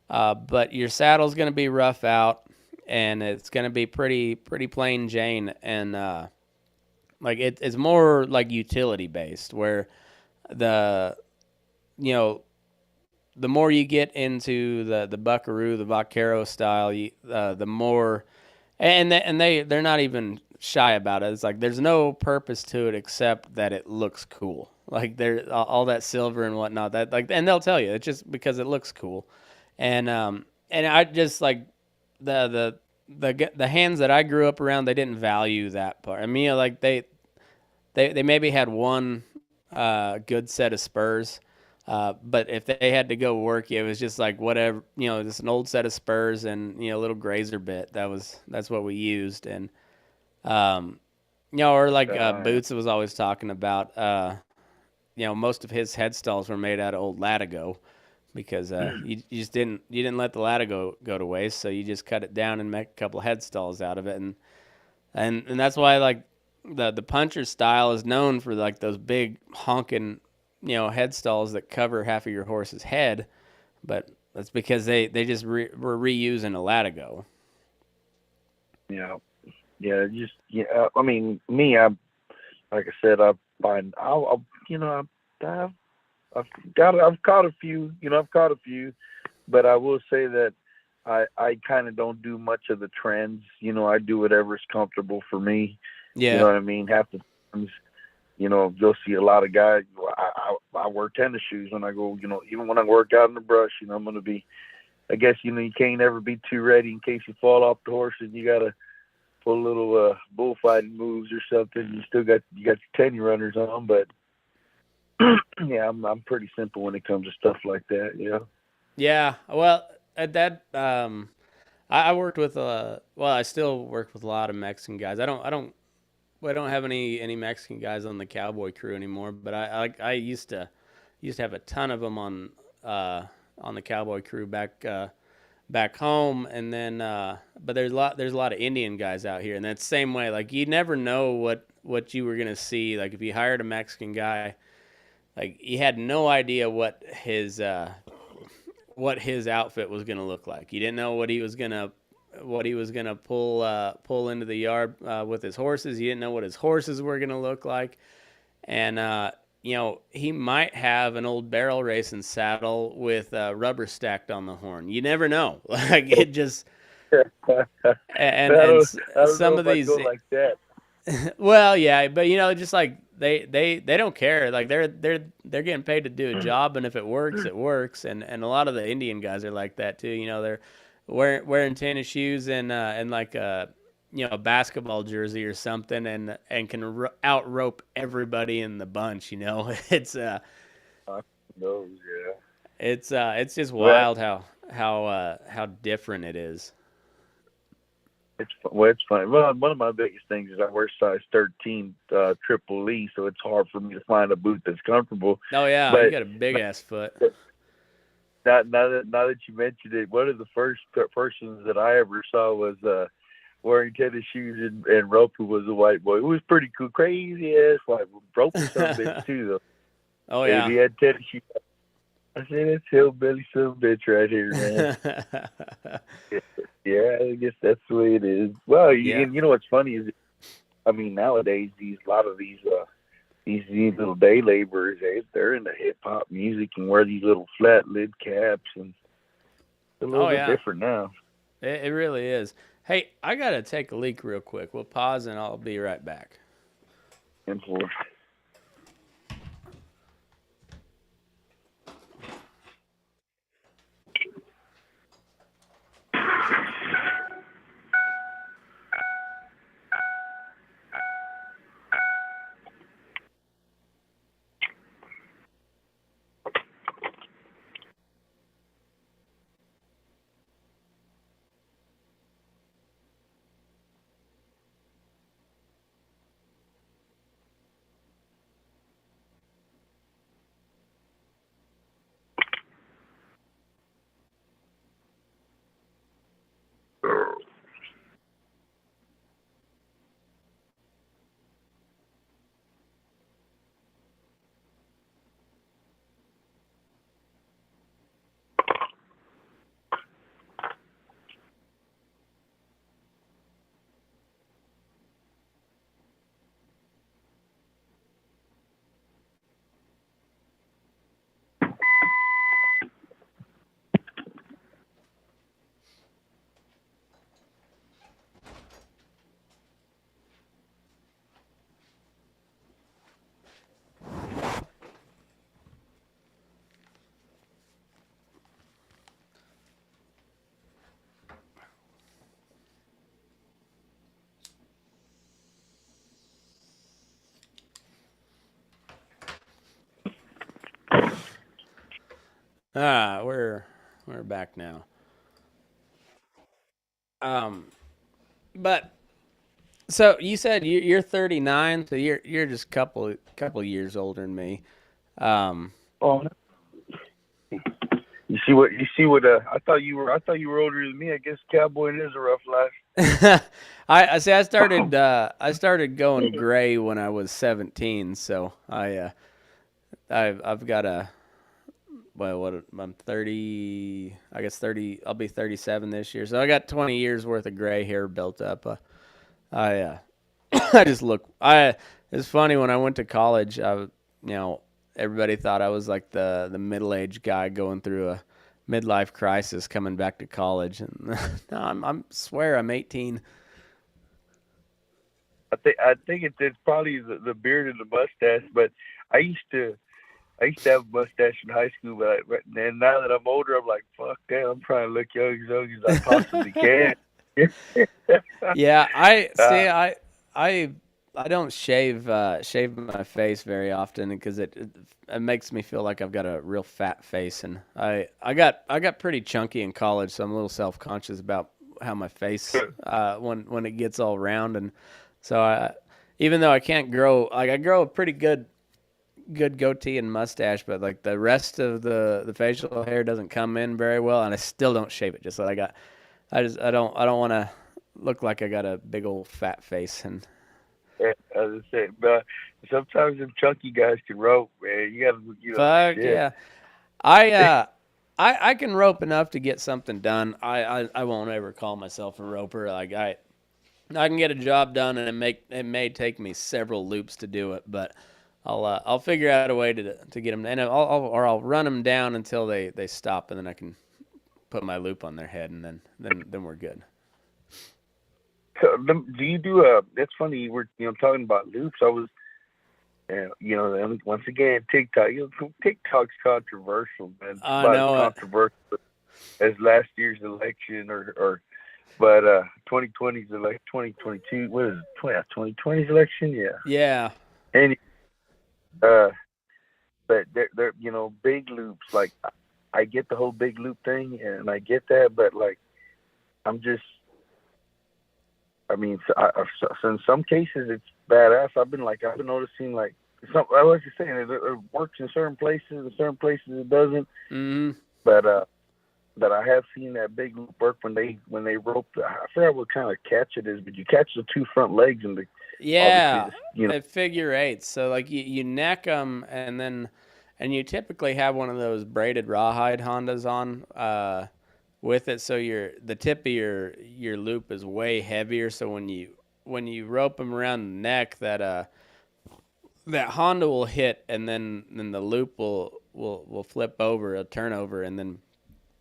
but your saddle's gonna be rough out, and it's gonna be pretty plain Jane, and like it's more like utility based, where the you know the more you get into the buckaroo, the vaquero style, the more, they're not even shy about it. It's like there's no purpose to it except that it looks cool. Like there, all that silver and whatnot. That like, and they'll tell you it's just because it looks cool, and I just like the hands that I grew up around. They didn't value that part. I mean, like they maybe had one good set of spurs. But if they had to go work, it was just like whatever, just an old set of spurs and a little grazer bit. That's what we used, and or like yeah. Boots was always talking about. most of his head stalls were made out of old Latigo because you just didn't let the Latigo go to waste, so you just cut it down and make a couple of head stalls out of it, and that's why like the puncher style is known for like those big honking head stalls that cover half of your horse's head, but that's because they just were reusing a Latigo. Yeah, yeah, just yeah. I mean, me, I like I said, I find I'll I've I've caught a few, I've caught a few, but I will say that I kind of don't do much of the trends. I do whatever's comfortable for me. You know Yeah. what I mean? Half the times, you'll see a lot of guys. I wear tennis shoes when I go. Even when I work out in the brush, I'm gonna be. I guess you can't ever be too ready in case you fall off the horse and you gotta pull a little bullfighting moves or something. You got your tenny runners on, but yeah, I'm pretty simple when it comes to stuff like that. Yeah. Yeah. Well, at that I worked with well, I still work with a lot of Mexican guys. I don't have any Mexican guys on the Cowboy crew anymore, but I used to have a ton of them on the Cowboy crew back home, and then but there's a lot of Indian guys out here, and that's the same way. Like you never know what you were gonna see. Like if you hired a Mexican guy, like you had no idea what his outfit was gonna look like. You didn't know what he was gonna pull into the yard with his horses. You didn't know what his horses were gonna look like, and he might have an old barrel racing saddle with rubber stacked on the horn. You never know. Like it just I don't know some if of I'd these. go like that. Well, yeah, but just like they don't care. Like they're getting paid to do a job, and if it works, it works. And a lot of the Indian guys are like that too. They're wearing tennis shoes and like a basketball jersey or something, and can out rope everybody in the bunch. No, yeah. It's just Well, wild how different it is. it's fine. Well, one of my biggest things is I wear size 13 triple E, so it's hard for me to find a boot that's comfortable. Oh yeah, you But got a big ass foot. now that you mentioned it, one of the first persons that I ever saw was wearing tennis shoes and Roper was a white boy. It was pretty cool, crazy ass white boy. Roper some bitch too though. Oh And yeah. he had tennis shoes. I said, "That's hillbilly some bitch right here, man." Yeah, I guess that's the way it is. Well, Yeah. and you know what's funny is, I mean, nowadays a lot of these little day laborers, they're into hip hop music and wear these little flat lid caps, and it's a little Oh bit yeah. different now. It really is. Hey, I gotta take a leak real quick. We'll pause and I'll be right back. And for We're back now. Um, but so you said you're 39, so you're just couple years older than me. Oh, you see what I thought you were older than me. I guess cowboying is a rough life. I see. I started going gray when I was 17. So I've got a well, what I'm 30. I guess 30. I'll be 37 this year. So I got 20 years worth of gray hair built up. I I just look. It's funny when I went to college. Everybody thought I was like the middle aged guy going through a midlife crisis coming back to college, and no, I'm swear I'm 18. I think it's probably the beard and the mustache. But I used to I used to have a mustache in high school, but then now that I'm older, I'm like, fuck that. I'm trying to look young as I possibly can. Yeah, I uh, see. I I don't shave my face very often because it makes me feel like I've got a real fat face, and I got pretty chunky in college, so I'm a little self conscious about how my face when it gets all round, and so even though I can't grow like I grow a pretty good goatee and mustache, but like the rest of the facial hair doesn't come in very well, and I still don't shave it. Just so I don't want to look like I got a big old fat face. And as I said, but sometimes them chunky guys can rope, man. You gotta, fuck shit. yeah, I uh I can rope enough to get something done. I won't ever call myself a roper. Like I can get a job done, and it may take me several loops to do it, but I'll figure out a way to get them, and I'll run them down until they stop, and then I can put my loop on their head, and then we're good. So, do you do That's funny. You were, talking about loops. I was, and once again, TikTok. TikTok's controversial, man. It's I about as know it. controversial as last year's election, but 2020's like 2022. What is it? 2020's election? Yeah. Yeah. And uh, but they're big loops. Like I get the whole big loop thing, and I get that, but like I'm just. I mean, so in some cases it's badass. I've been noticing like I was just saying it works in certain places, in certain places it doesn't. Hmm. But I have seen that big loop work when they rope. I forgot what kind of catch it is, but you catch the two front legs and obviously Yeah. just At figure eights. So like you neck them, and you typically have one of those braided rawhide Hondas on with it, so the tip of your loop is way heavier. So when you rope them around the neck, that Honda will hit, and then the loop will flip over, a turnover, and then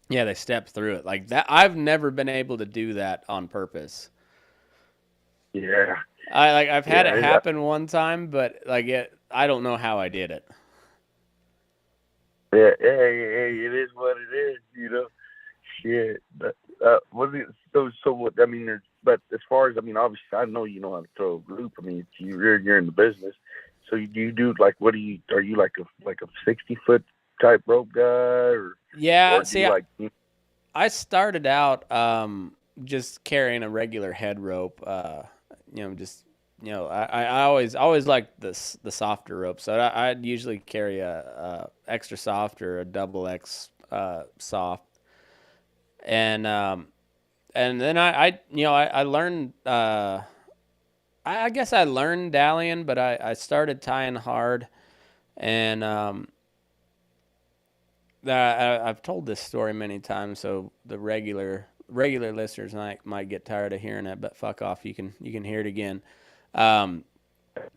yeah, they step through it like that. I've never been able to do that on purpose. yeah I've had it yeah happen one time, but I don't know how I did it. it is what it is. Shit. But what is it? So what? I mean, but as far as obviously, I know you know how to throw a loop. I mean, you're in the business, so you do like what do you? Are you like a 60 foot type rope guy, Yeah, or do see, you like? I started out just carrying a regular head rope. Just I always liked the softer rope, so I'd usually carry a extra soft or a double X soft, and then I learned. I guess I learned dallying, but I started tying hard, and I've told this story many times, so the regular listeners might get tired of hearing it, but fuck off, you can hear it again. Um,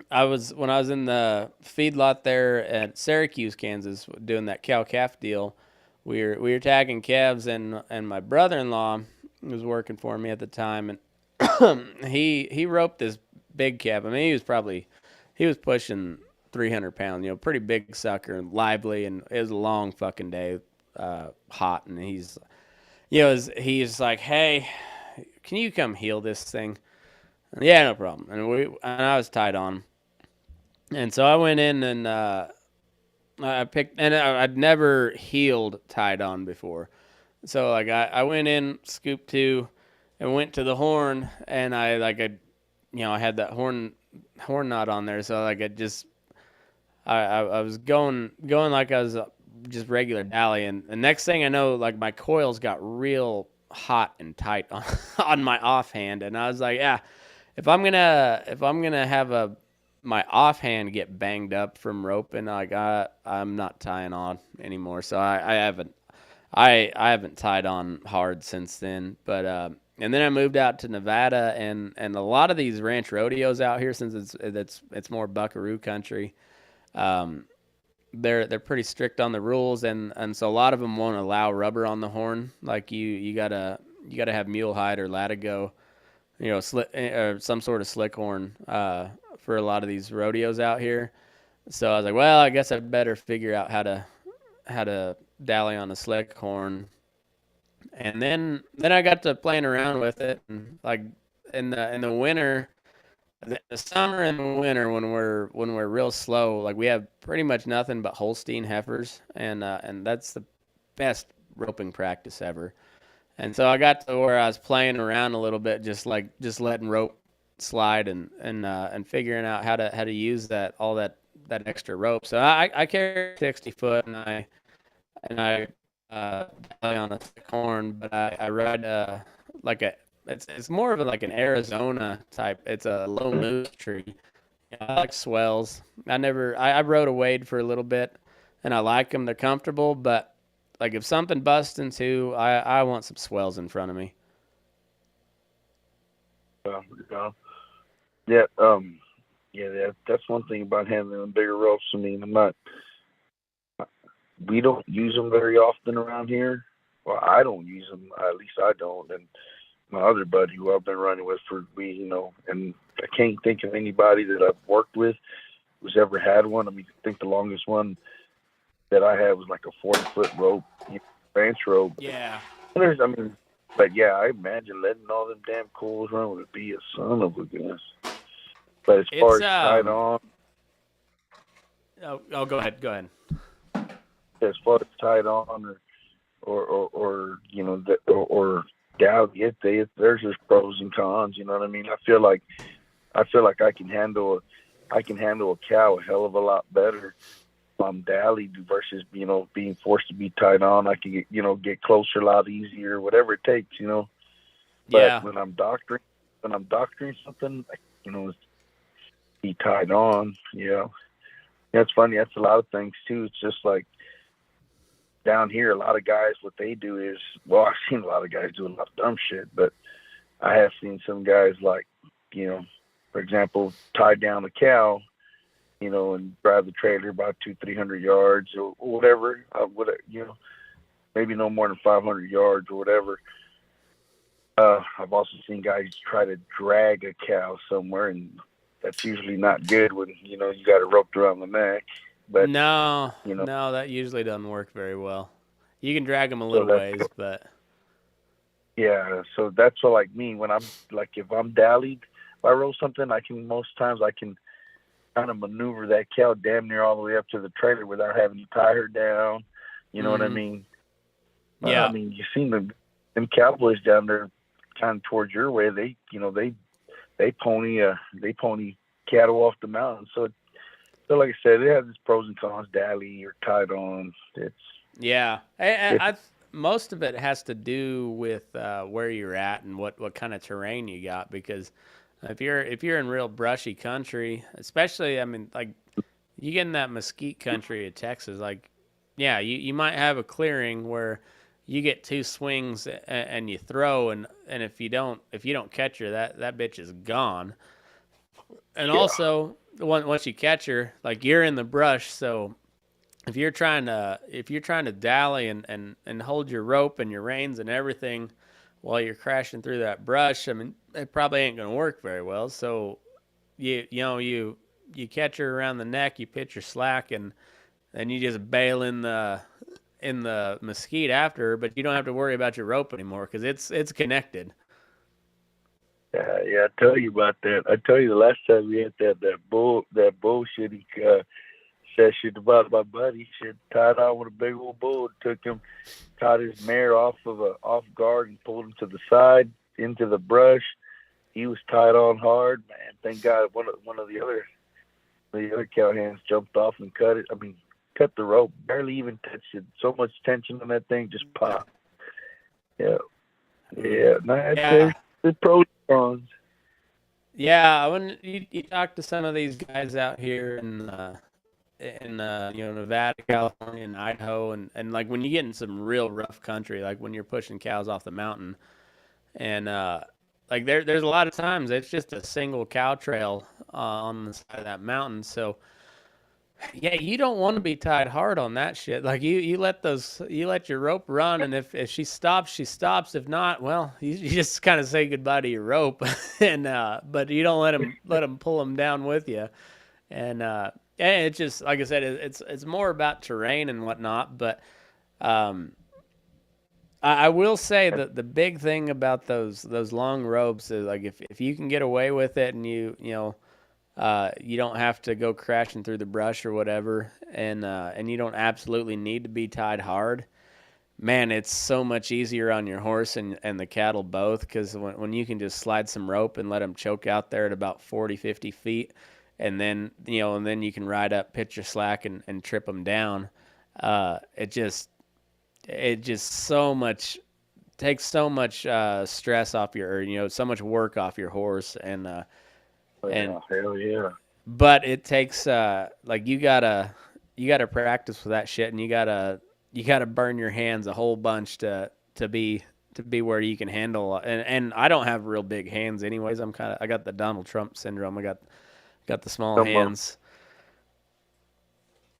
when I was in the feedlot there at Syracuse, Kansas, doing that cow calf deal. We were tagging calves, and my brother-in-law was working for me at the time, and he roped this big calf. I mean, he was pushing 300 pounds, pretty big sucker and lively, and it was a long fucking day, hot, and he's like, hey, can you come heel this thing? And, yeah, no problem. And I was tied on, and so I went in and I picked, and I'd never heeled tied on before. So like I went in, scooped two, and went to the horn, and I had that horn knot on there. So like I was going like I was just regular dally, and the next thing I know, like my coils got real hot and tight on on my offhand, and I was like, yeah, if I'm gonna have my offhand get banged up from roping, like I'm not tying on anymore. So I haven't tied on hard since then. But and then I moved out to Nevada, and a lot of these ranch rodeos out here, since it's more buckaroo country. Um, they're pretty strict on the rules, and so a lot of them won't allow rubber on the horn. Like you gotta have mule hide or latigo, or some sort of slick horn for a lot of these rodeos out here. So I was like, well, I guess I better figure out how to dally on a slick horn. And then I got to playing around with it, and like in the winter, the summer and the winter when we're real slow, like we have pretty much nothing but Holstein heifers, and that's the best roping practice ever. And so I got to where I was playing around a little bit, just letting rope slide and figuring out how to use that extra rope. So I carry 60 foot, and I rely on a thick horn, but I ride like a it's more of like an Arizona type. It's a low moose tree. I like swells. I rode a wade for a little bit, and I like them. They're comfortable, but like if something busts into, I want some swells in front of me. Yeah, yeah, yeah. That's one thing about handling bigger ropes. I mean, we don't use them very often around here. Well, I don't use them. At least I don't. And my other buddy who I've been running with for we, and I can't think of anybody that I've worked with who's ever had one. I mean, I think the longest one that I had was like a 40-foot rope, ranch rope. Yeah. I mean, but yeah, I imagine letting all them damn coils run would be a son of a gun. But as far It's as tied on, go ahead. Go ahead. as far as tied on, or or doubt it, there's just pros and cons. You know what I mean? I feel like I can handle a cow a hell of a lot better if I'm dallied versus being forced to be tied on. I can get closer a lot easier, whatever it takes. But Yeah. when I'm doctoring something, be tied on. That's funny. That's a lot of things too. It's just like down here, a lot of guys, what they do is, well, I've seen a lot of guys do a lot of dumb shit, but I have seen some guys like, for example, tie down a cow, and drive the trailer about 200-300 yards or whatever, maybe no more than 500 yards or whatever. I've also seen guys try to drag a cow somewhere, and that's usually not good when, you got it roped around the neck. But No, that usually doesn't work very well. You can drag them a little ways, but yeah, so that's what, like me, when I'm like, if I'm dallied, if I roll something, most times I can kind of maneuver that cow damn near all the way up to the trailer without having to tie her down. You know what I mean? Yeah. I mean, you seen them cowboys down there kind of towards your way. They pony cattle off the mountain. So like I said, it has its pros and cons. Dally or tied on. Most of it has to do with where you're at and what kind of terrain you got. Because if you're in real brushy country, especially, I mean, like you get in that mesquite country of Texas, like yeah, you might have a clearing where you get two swings and you throw, and if you don't catch her, that bitch is gone. And also, once you catch her, like you're in the brush, so if you're trying to dally and hold your rope and your reins and everything while you're crashing through that brush, I mean, it probably ain't gonna work very well. So you catch her around the neck, you pitch her slack, and then you just bail in the mesquite after her, but you don't have to worry about your rope anymore because it's connected. Yeah, I tell you about that. I tell you the last time we had that bullshitty session about my buddy. She tied on with a big old bull. Caught his mare off guard and pulled him to the side into the brush. He was tied on hard, man. Thank God one of the other The other cow hands jumped off and cut it. I mean, cut the rope, barely even touched it. So much tension on that thing, just popped. Yeah, yeah. No, Yeah. there's pros and cons. Yeah, when you talk to some of these guys out here in Nevada, California, and Idaho, and like when you get in some real rough country, like when you're pushing cows off the mountain, and like there's a lot of times it's just a single cow trail on the side of that mountain. So yeah, you don't want to be tied hard on that shit. Like you let your rope run, and if she stops, she stops. If not, well, you just kind of say goodbye to your rope, and but you don't let them pull them down with you. And it's just like I said, it's more about terrain and whatnot. But um, I will say that the big thing about those long ropes is like if you can get away with it and you don't have to go crashing through the brush or whatever, and you don't absolutely need to be tied hard. Man, it's so much easier on your horse and the cattle both, because when you can just slide some rope and let them choke out there at about 40, 50 feet, and then you can ride up, pitch your slack, and trip them down. It just so much takes so much stress off so much work off your horse, and Yeah, hell yeah. but it takes like you gotta practice with that shit, and you gotta burn your hands a whole bunch to be where you can handle. And I don't have real big hands anyways. I got the Donald Trump syndrome. I got the small Come on. hands,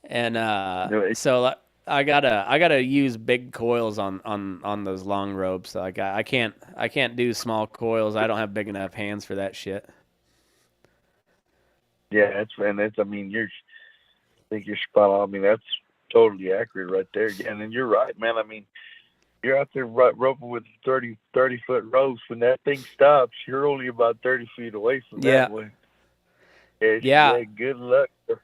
and No, so I gotta use big coils on those long ropes. Like I can't do small coils. I don't have big enough hands for that shit. yeah, that's. I mean, I think you're spot on. I mean, that's totally accurate right there. Yeah, and then you're right, man. I mean, you're out there roping with 30 foot ropes. When that thing stops, you're only about 30 feet away from Yeah, that one. Yeah, yeah. yeah. Good luck. Yeah,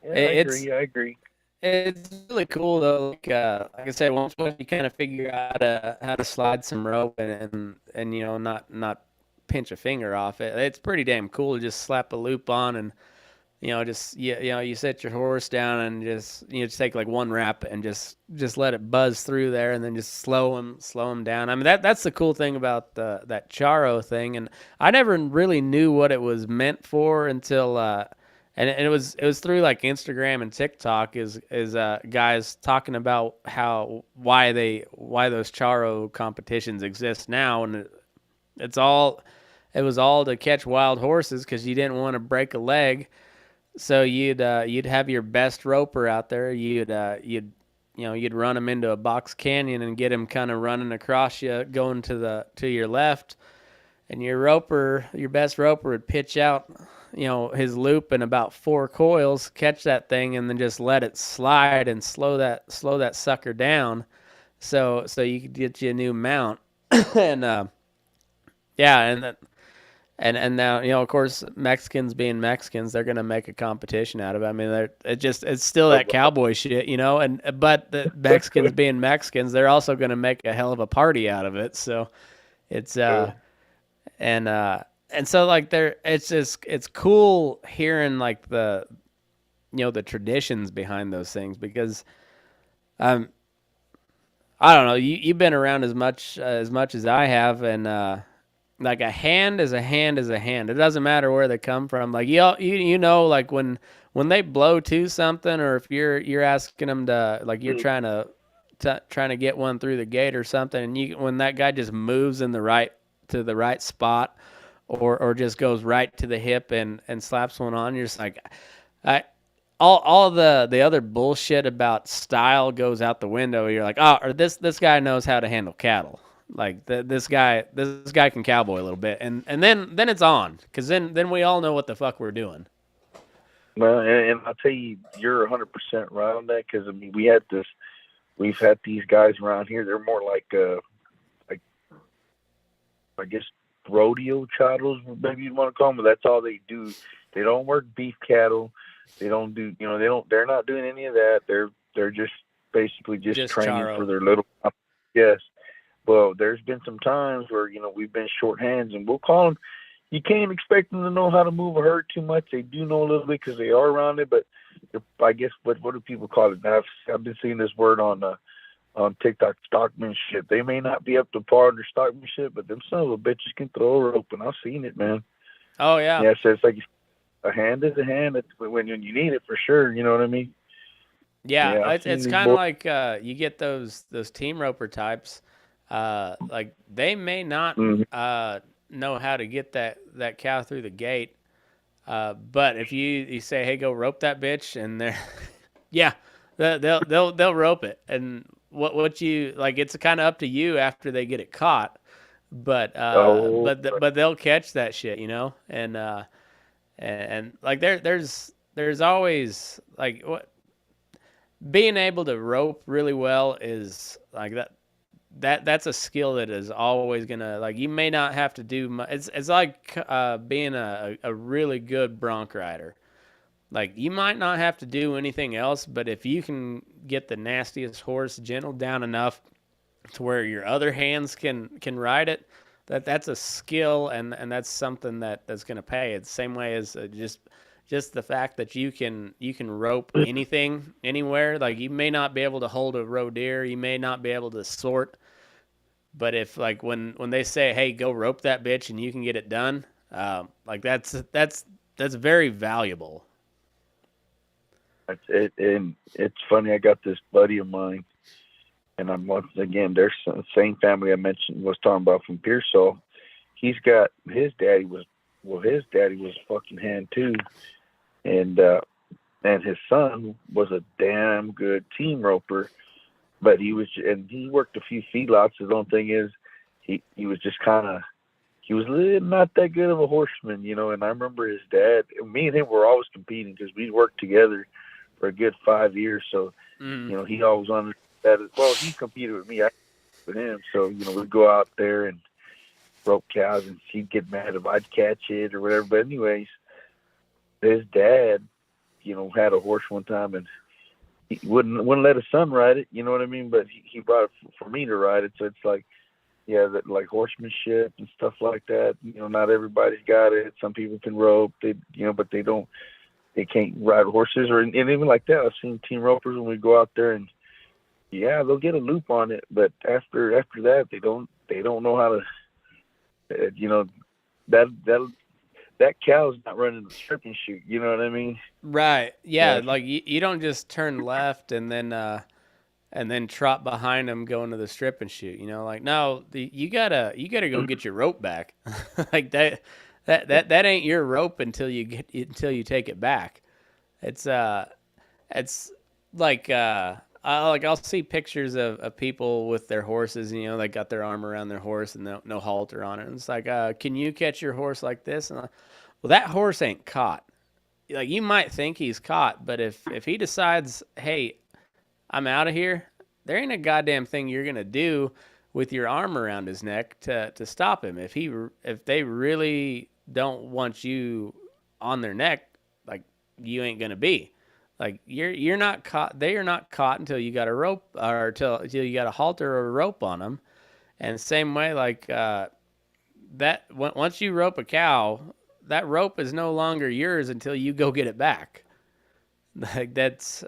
I It's agree. I agree. it's really cool though. Like I said, once you kind of figure out how to slide some rope and not pinch a finger off it, it's pretty damn cool to just slap a loop on and just you set your horse down and just take like one wrap and just let it buzz through there, and then just slow him down. I mean, that's the cool thing about that Charo thing, and I never really knew what it was meant for until and it was through like Instagram and TikTok is guys talking about why those Charo competitions exist now, and it was all to catch wild horses because you didn't want to break a leg. So you'd have your best roper out there. You'd run him into a box canyon and get him kind of running across you, going to your left, and your best roper would pitch out, his loop in about 4 coils, catch that thing, and then just let it slide and slow that sucker down, so you could get you a new mount, and yeah, and now, of course, Mexicans being Mexicans, they're gonna make a competition out of it. I mean, it's still that cowboy shit, and but the Mexicans being Mexicans, they're also gonna make a hell of a party out of it. So it's and and so like it's cool hearing like the traditions behind those things, because um I don't know, you've been around as much as I have, and like a hand is a hand is a hand. It doesn't matter where they come from. Like like when they blow to something, or if you're asking them to, like, you're trying to get one through the gate or something, and when that guy just moves to the right spot, or just goes right to the hip and slaps one on, you're just like, I all the other bullshit about style goes out the window. You're like, oh, or this guy knows how to handle cattle. Like this guy can cowboy a little bit, and then it's on, because then we all know what the fuck we're doing. Well, and I'll tell you, you're 100% right on that, because I mean, we've had these guys around here. They're more like I guess rodeo chattels, maybe you want to call them. But that's all they do. They don't work beef cattle. They don't do, they're not doing any of that. They're just basically just training Charo. for their little. Yes. Well, there's been some times where we've been short hands, and we'll call them. you can't expect them to know how to move a herd too much. They do know a little bit because they are around it, but I guess what do people call it? I've been seeing this word on TikTok, stockmanship. They may not be up to par in their stockmanship, but them son of a bitches can throw a rope, and I've seen it, man. Oh yeah. Yeah, so it's like a hand is a hand. It's when you need it for sure. You know what I mean? Yeah, I've seen it's these kind of boys. like you get those team roper types. Like they may not Mhm. know how to get that cow through the gate, but if you say, "Hey, go rope that bitch," and they're yeah, they'll rope it. And what you like, it's kind of up to you after they get it caught. But Oh, but they'll catch that shit, you know. And like there's always like what being able to rope really well is like that's a skill that is always gonna like you may not have to do much. It's like being a really good bronc rider. Like you might not have to do anything else, but if you can get the nastiest horse gentle down enough to where your other hands can ride it, that's a skill and that's something that's gonna pay. It's the same way as just the fact that you can rope anything anywhere. Like you may not be able to hold a roe deer, you may not be able to sort, but if like when they say, "Hey, go rope that bitch," and you can get it done, like that's very valuable. that's it. And it's funny. I got this buddy of mine, and I'm once again, there's the same family I mentioned was talking about from Pearsall. He's got his daddy was a fucking hand too, and his son was a damn good team roper. But he worked a few feedlots. His own thing is, he was just kind of, he was not that good of a horseman, you know. And I remember his dad, me and him were always competing because we worked together for a good 5 years. So, Mm. you know, he always understood that. Well, he competed with me, I with him. So, you know, we'd go out there and rope cows, and he'd get mad if I'd catch it or whatever. But anyways, his dad, you know, had a horse one time, and he wouldn't let his son ride it. You know what I mean? But he brought it for me to ride it. So it's like, yeah, that like horsemanship and stuff like that. You know, not everybody's got it. Some people can rope, but they can't ride horses and even like that. I've seen team ropers when we go out there, and yeah, they'll get a loop on it, but after that, they don't know how to, that cow's not running the strip and shoot. You know what I mean? Right. Yeah. Yeah. Like you don't just turn left and then trot behind them going to the strip and shoot. You know, like no, you gotta go get your rope back. Like that ain't your rope until you take it back. It's it's like I'll see pictures of people with their horses. You know, they got their arm around their horse and no halter on it. And it's like, can you catch your horse like this? And well, that horse ain't caught. Like you might think he's caught, but if he decides, hey, I'm out of here, there ain't a goddamn thing you're gonna do with your arm around his neck to stop him. If they really don't want you on their neck, like you ain't gonna be. Like you're not caught. They are not caught until you got a rope or until you got a halter or a rope on them. And same way, like that once you rope a cow, that rope is no longer yours until you go get it back. Like that's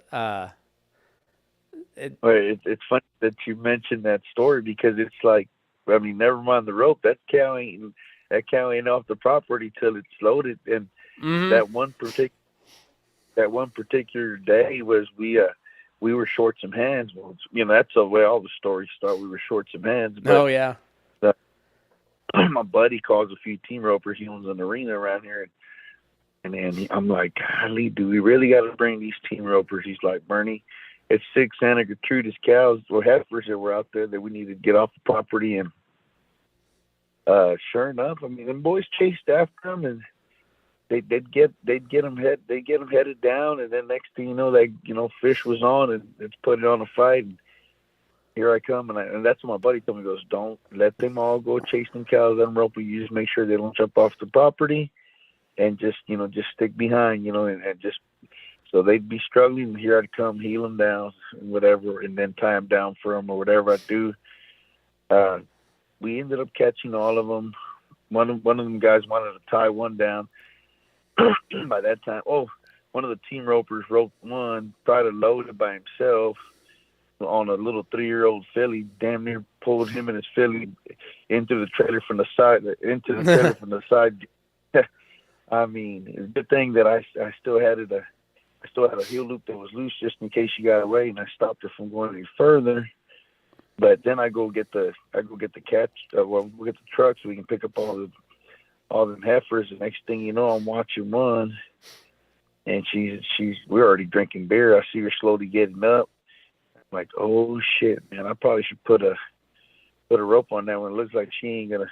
it. Well, it's funny that you mentioned that story because it's like, I mean, never mind the rope. That cow ain't off the property till it's loaded. And Mm-hmm. that one particular day was we were short some hands. Well, you know, that's the way all the stories start. We were short some hands, but Oh yeah. the, my buddy calls a few team ropers. He owns an arena around here, and then I'm like, golly, do we really got to bring these team ropers? He's like, Bernie, it's 6 Santa Gertrudis cows or heifers that were out there that we needed to get off the property. And sure enough, I mean, them boys chased after them, and they'd get them headed down, and then next thing you know, fish was on, and it's put it on a fight. And here I come, and that's what my buddy told me. He goes, don't let them all go chase them cows, let them rope. You just make sure they don't jump off the property, and just stick behind, and just so they'd be struggling. And here I'd come, heel them down, and whatever, and then tie them down for them or whatever I do. We ended up catching all of them. one of them guys wanted to tie one down. By that time, one of the team ropers roped one, tried to load it by himself on a little 3-year-old filly. Damn near pulled him and his filly into the trailer from the side. I mean, it's a good thing that I still had it. I still had a heel loop that was loose just in case she got away, and I stopped her from going any further. But then I go get the catch. We'll get the truck so we can pick up all them heifers. The next thing you know, I'm watching one, and we're already drinking beer. I see her slowly getting up. I'm like, oh shit, man! I probably should put a rope on that one. It looks like she ain't gonna.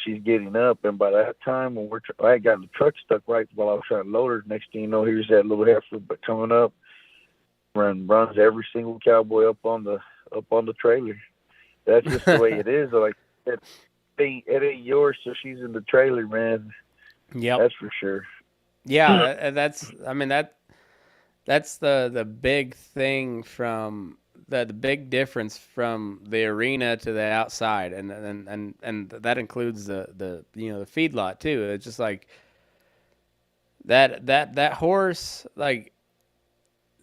She's getting up, and by that time, when I had gotten the truck stuck right while I was trying to load her. Next thing you know, here's that little heifer, but coming up, runs every single cowboy up on the trailer. That's just the way it is. Like it ain't yours, so she's in the trailer, man. Yep. That's for sure. Yeah, that's the big thing from the big difference from the arena to the outside, and that includes the feedlot too. It's just like that horse, like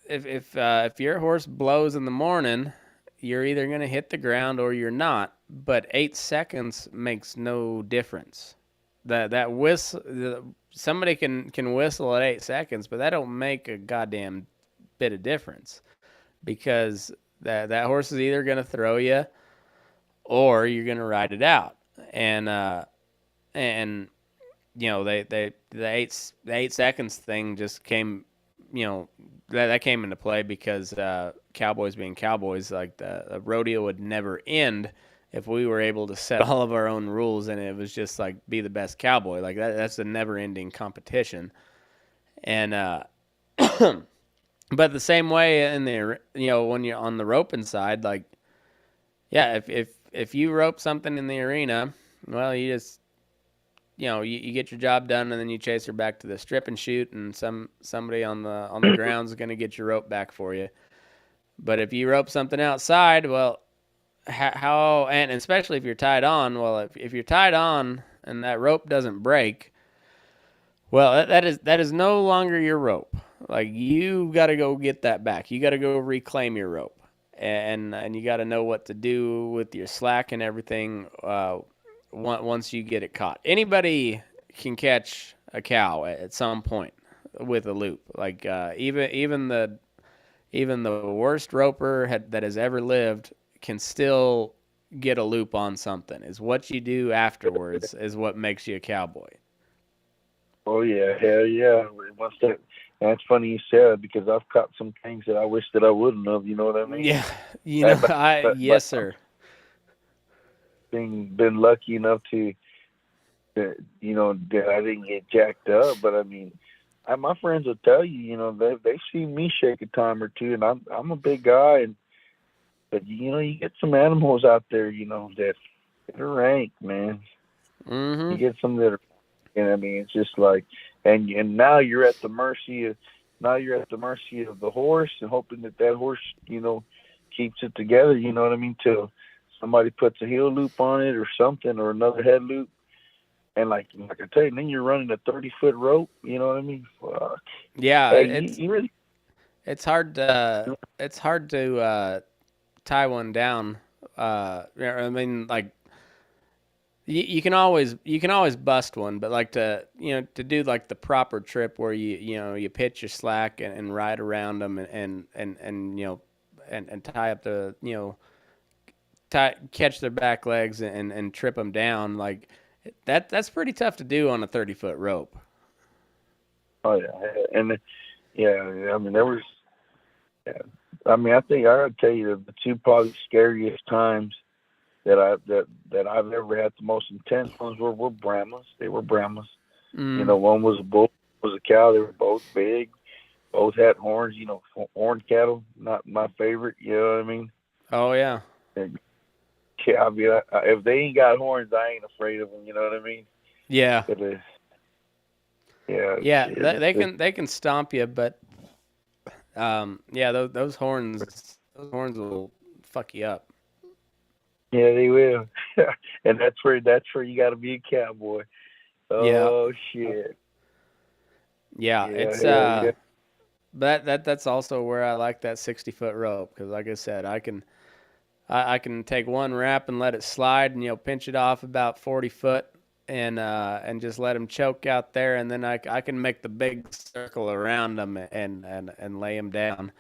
if your horse blows in the morning, you're either gonna hit the ground or you're not. But 8 seconds makes no difference. That whistle, somebody can whistle at 8 seconds, but that don't make a goddamn bit of difference, because that horse is either gonna throw you or you're gonna ride it out. And the 8 seconds thing just came, that came into play because cowboys being cowboys, like the rodeo would never end if we were able to set all of our own rules and it was just like be the best cowboy. Like that's a never ending competition. And but the same way in the when you're on the roping side, like yeah, if you rope something in the arena, well, you just you get your job done, and then you chase her back to the strip and shoot, and somebody on the ground is going to get your rope back for you. But if you rope something outside, well, how and especially if you're tied on, well, if you're tied on and that rope doesn't break, well, that is no longer your rope. Like, you got to go get that back. You got to go reclaim your rope, and you got to know what to do with your slack and everything. Once you get it caught, anybody can catch a cow at some point with a loop. Like even the worst roper that has ever lived can still get a loop on something. Is what you do afterwards is what makes you a cowboy. Oh yeah, hell yeah. That's funny you said, because I've caught some things that I wish that I wouldn't have. You know what I mean? Yeah, yes, sir. Been lucky enough that I didn't get jacked up, but I mean, my friends will tell you, they've seen me shake a time or two, and I'm a big guy, but you get some animals out there, that are rank, man. Mm-hmm. You get some that are, I mean, it's just like, and now you're at the mercy of the horse, and hoping that horse, keeps it together. You know what I mean? Till somebody puts a heel loop on it or something, or another head loop. And like I tell you, then you're running a 30-foot rope. You know what I mean? Fuck. Yeah, Hey, it's hard to tie one down. I mean, like you can always bust one, but like to do like the proper trip where you pitch your slack and ride around them and tie up the catch their back legs and trip them down, like that's pretty tough to do on a 30-foot rope. Oh yeah, and yeah, I mean there was. Yeah. I mean, I think I would tell you the two probably scariest times that I've ever had, the most intense ones were Brahmas. They were Brahmas. One was a bull, one was a cow. They were both big, both had horns. Horned cattle, not my favorite. You know what I mean? Oh yeah. Yeah, I mean, if they ain't got horns, I ain't afraid of them. You know what I mean? Yeah. Yeah. They can stomp you, but those horns will fuck you up. Yeah, they will. And that's where you got to be a cowboy. Yeah, Oh shit. yeah. Yeah, It's hell yeah. but that's also where I like that 60-foot rope because, like I said, I can take one wrap and let it slide, and pinch it off about 40 foot, and just let them choke out there, and then I can make the big circle around them and lay them down,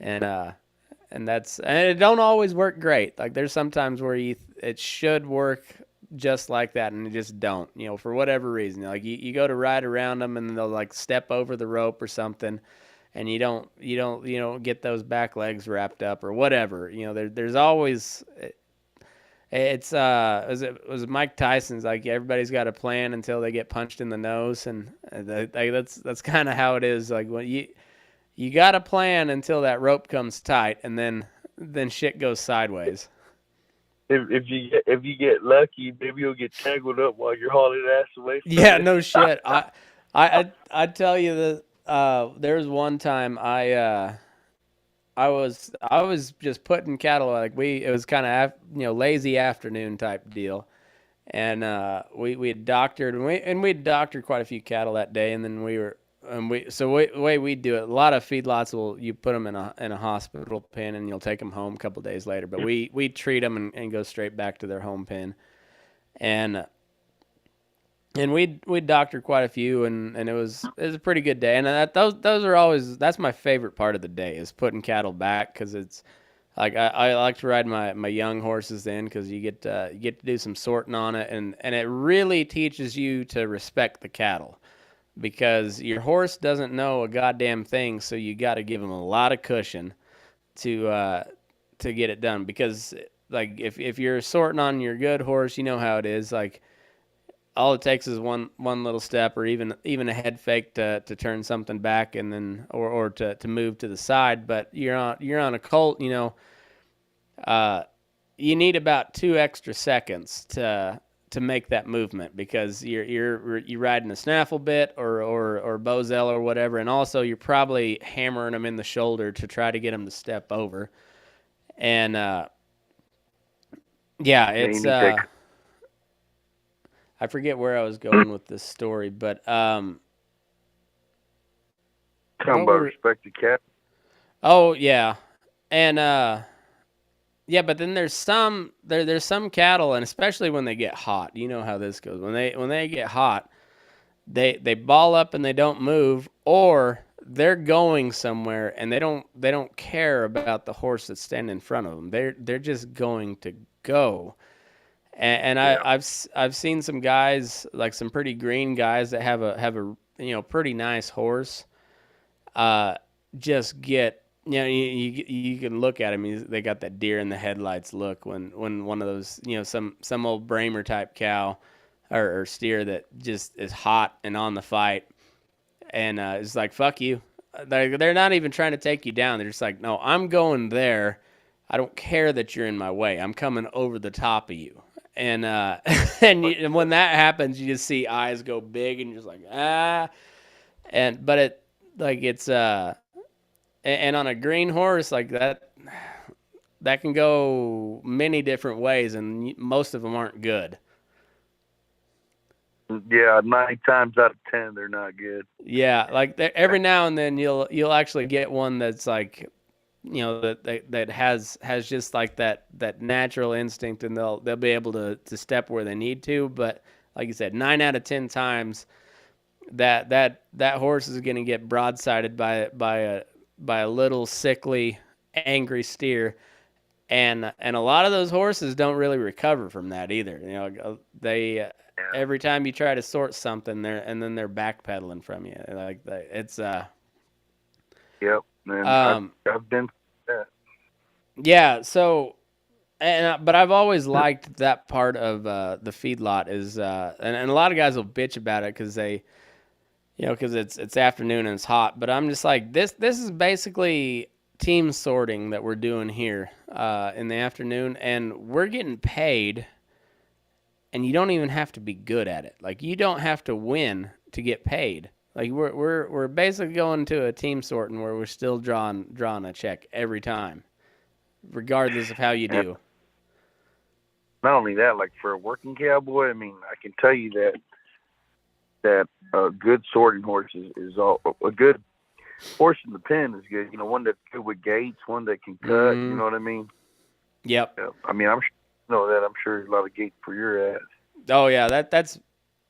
and and it don't always work great. Like there's sometimes where it should work just like that, and it just don't. For whatever reason, like you go to ride around them, and they'll like step over the rope or something, and you don't get those back legs wrapped up or whatever. There's always it's was Mike Tyson's like everybody's got a plan until they get punched in the nose, and that's kind of how it is. Like when you got a plan until that rope comes tight, and then shit goes sideways. If you get lucky, maybe you'll get tangled up while you're hauling ass away from Yeah, it. no shit. I tell you that there was one time I was just putting cattle like it was kind of lazy afternoon type deal, and we had doctored and we'd doctored quite a few cattle that day, and then we were the way we do it, a lot of feedlots you put them in a hospital pen and you'll take them home a couple days later, but we treat them and go straight back to their home pen, and we doctored quite a few, and it was a pretty good day. And those are always that's my favorite part of the day is putting cattle back because it's like I like to ride my young horses then because you get to do some sorting on it, and it really teaches you to respect the cattle because your horse doesn't know a goddamn thing, so you got to give him a lot of cushion to get it done because like if you're sorting on your good horse, you know how it is like all it takes is one little step or even a head fake to turn something back and then or to move to the side. But you're on a colt, uh, you need about 2 extra seconds to make that movement because you're riding a snaffle bit or bozell or whatever, and also you're probably hammering them in the shoulder to try to get them to step over. And yeah, Yeah, you it's need that. I forget where I was going with this story, but Talking what about were respect the cat. oh yeah, and yeah, but then there's some cattle, and especially when they get hot, you know how this goes. When they get hot, they ball up and they don't move, or they're going somewhere and they don't care about the horse that's standing in front of them. They're just going to go. And Yeah. I've seen some guys like some pretty green guys that have a pretty nice horse. Uh, just get you can look at him. They got that deer in the headlights look when one of those some old Bramer type cow or steer that just is hot and on the fight and it's like fuck you. They're not even trying to take you down. They're just like no, I'm going there. I don't care that you're in my way. I'm coming over the top of you. And and when that happens, you just see eyes go big, and you're just like ah. And but it's and on a green horse like that can go many different ways, and most of them aren't good. Yeah, 9 times out of 10, they're not good. Yeah, like every now and then you'll actually get one that's like that has just like that natural instinct, and they'll be able to step where they need to. But like you said, 9 out of 10 times that horse is going to get broadsided by a little sickly, angry steer, and a lot of those horses don't really recover from that either. They Yeah. every time you try to sort something, they're backpedaling from you. Like it's Yep. And I've um I've been that. yeah. So but I've always liked that part of the feedlot is and a lot of guys will bitch about it because because it's afternoon and it's hot. But I'm just like this is basically team sorting that we're doing here in the afternoon, and we're getting paid, and you don't even have to be good at it. Like you don't have to win to get paid. Like we're basically going to a team sorting where we're still drawing a check every time, regardless of how you Yeah. do. not only that, like for a working cowboy, I mean, I can tell you that a good sorting horse is all a good horse in the pen is good. You know, one that's good with gaits, one that can cut. You know what I mean? Yep. I mean, I'm sure you know that. I'm sure there's a lot of gaits for your ass. Oh yeah, that's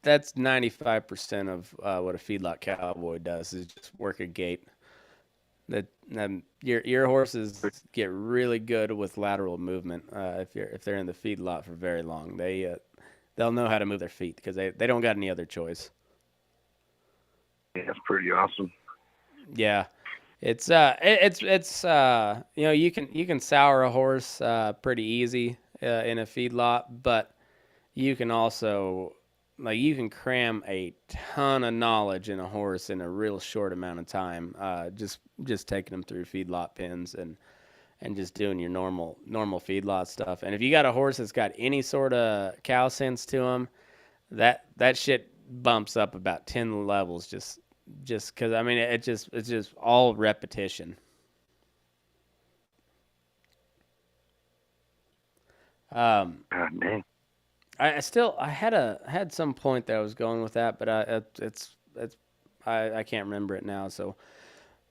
95% of what a feedlot cowboy does is just work a gait. That your horses get really good with lateral movement if they're in the feedlot for very long. They'll know how to move their feet because they don't got any other choice. Yeah, that's pretty awesome. Yeah, it's you know you can sour a horse pretty easy in a feedlot, but you can also like you can cram a ton of knowledge in a horse in a real short amount of time. Just taking them through feedlot pens and just doing your normal feedlot stuff. And if you got a horse that's got any sort of cow sense to him, that shit bumps up about 10 levels just because I mean it's just all repetition. God dang. I had some point that I was going with that, but I can't remember it now. So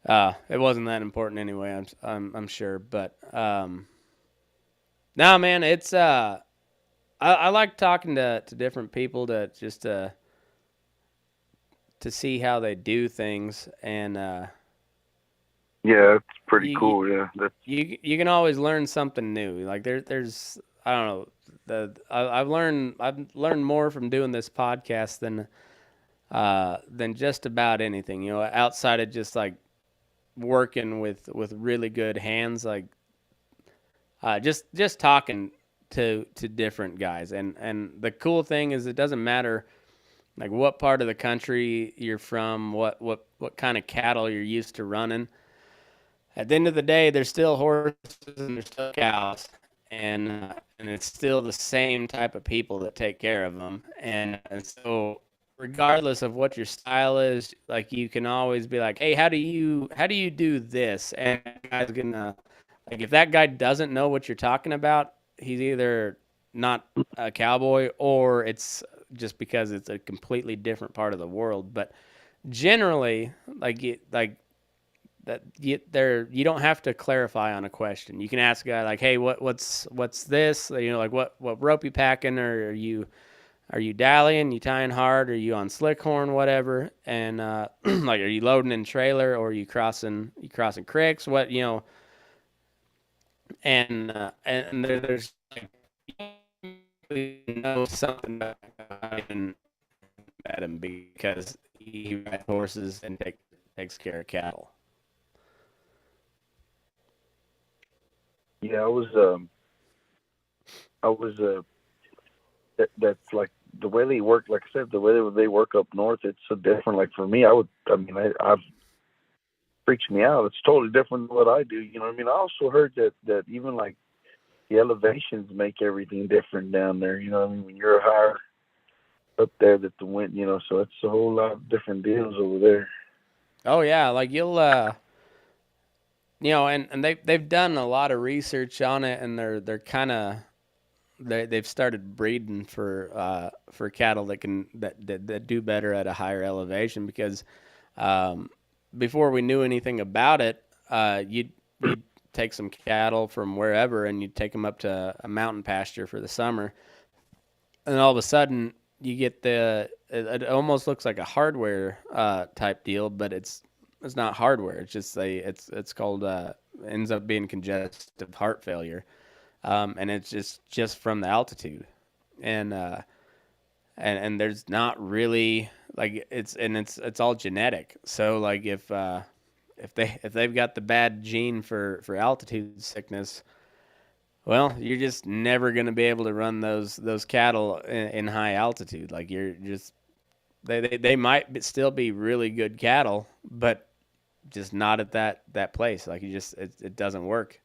it wasn't that important anyway. I'm sure, but nah, man, it's I like talking to different people to just to see how they do things, and yeah, it's pretty cool. Yeah, you can always learn something new. Like there's I don't know I've learned more from doing this podcast than just about anything. You know, outside of just like working with really good hands, like just talking to different guys. And the cool thing is it doesn't matter like what part of the country you're from, what kind of cattle you're used to running. At the end of the day, there's still horses and there's still cows, and it's still the same type of people that take care of them. And so, regardless of what your style is, like you can always be like, hey, how do you do this? And the guy's gonna like if that guy doesn't know what you're talking about, he's either not a cowboy or it's just because it's a completely different part of the world. But generally, like that you don't have to clarify on a question. You can ask a guy like, "Hey, what's this? You know, like what rope you packing, or are you dallying? You tying hard? Are you on slick horn? Whatever." And like, are you loading in trailer, or are you crossing creeks? What you know? And there's like you know something about him because he rides horses and takes care of cattle. yeah. I was that's like the way they work. Like I said, the way they work up north, it's so different. Like for me, I've freaks me out. It's totally different than what I do. You know what I mean? I also heard that even like the elevations make everything different down there. You know what I mean? When you're higher up there, that the wind, you know, so it's a whole lot of different deals over there. Oh yeah, like you'll you know, and they've done a lot of research on it, and they're kind of they've started breeding for cattle that do better at a higher elevation because before we knew anything about it, you'd take some cattle from wherever and you'd take them up to a mountain pasture for the summer, and all of a sudden you get it almost looks like a hardware type deal, but it's not hardware. It's just it's called ends up being congestive heart failure, and it's just from the altitude, and and there's not really like it's all genetic. So like if they've got the bad gene for altitude sickness, well, you're just never going to be able to run those cattle in high altitude. Like you're just they might still be really good cattle, but just not at that place. Like it doesn't work.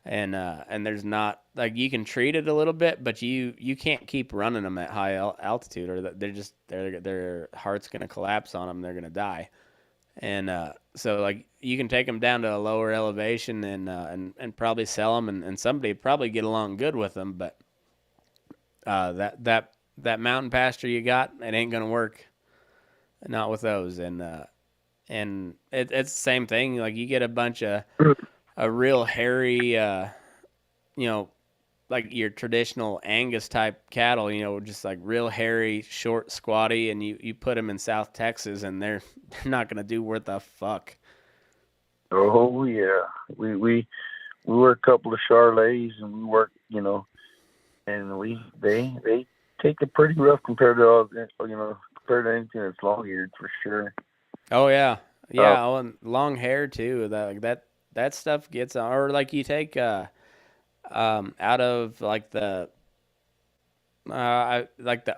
And there's not like you can treat it a little bit, but you can't keep running them at high altitude, or their heart's gonna collapse on them. They're gonna die. And so like you can take them down to a lower elevation and probably sell them, and somebody would probably get along good with them, but That mountain pasture you got, it ain't gonna work. Not with those. And it's the same thing. Like you get a bunch of a real hairy, you know, like your traditional Angus type cattle, just like real hairy, short, squatty, and you put them in South Texas, and they're not gonna do worth a fuck. Oh yeah, we were a couple of Charlets, and we worked, and they take it pretty rough compared to all, compared to anything that's long eared for sure. Oh yeah, yeah. Oh, and long hair too. That stuff gets on. Or like you take out of like the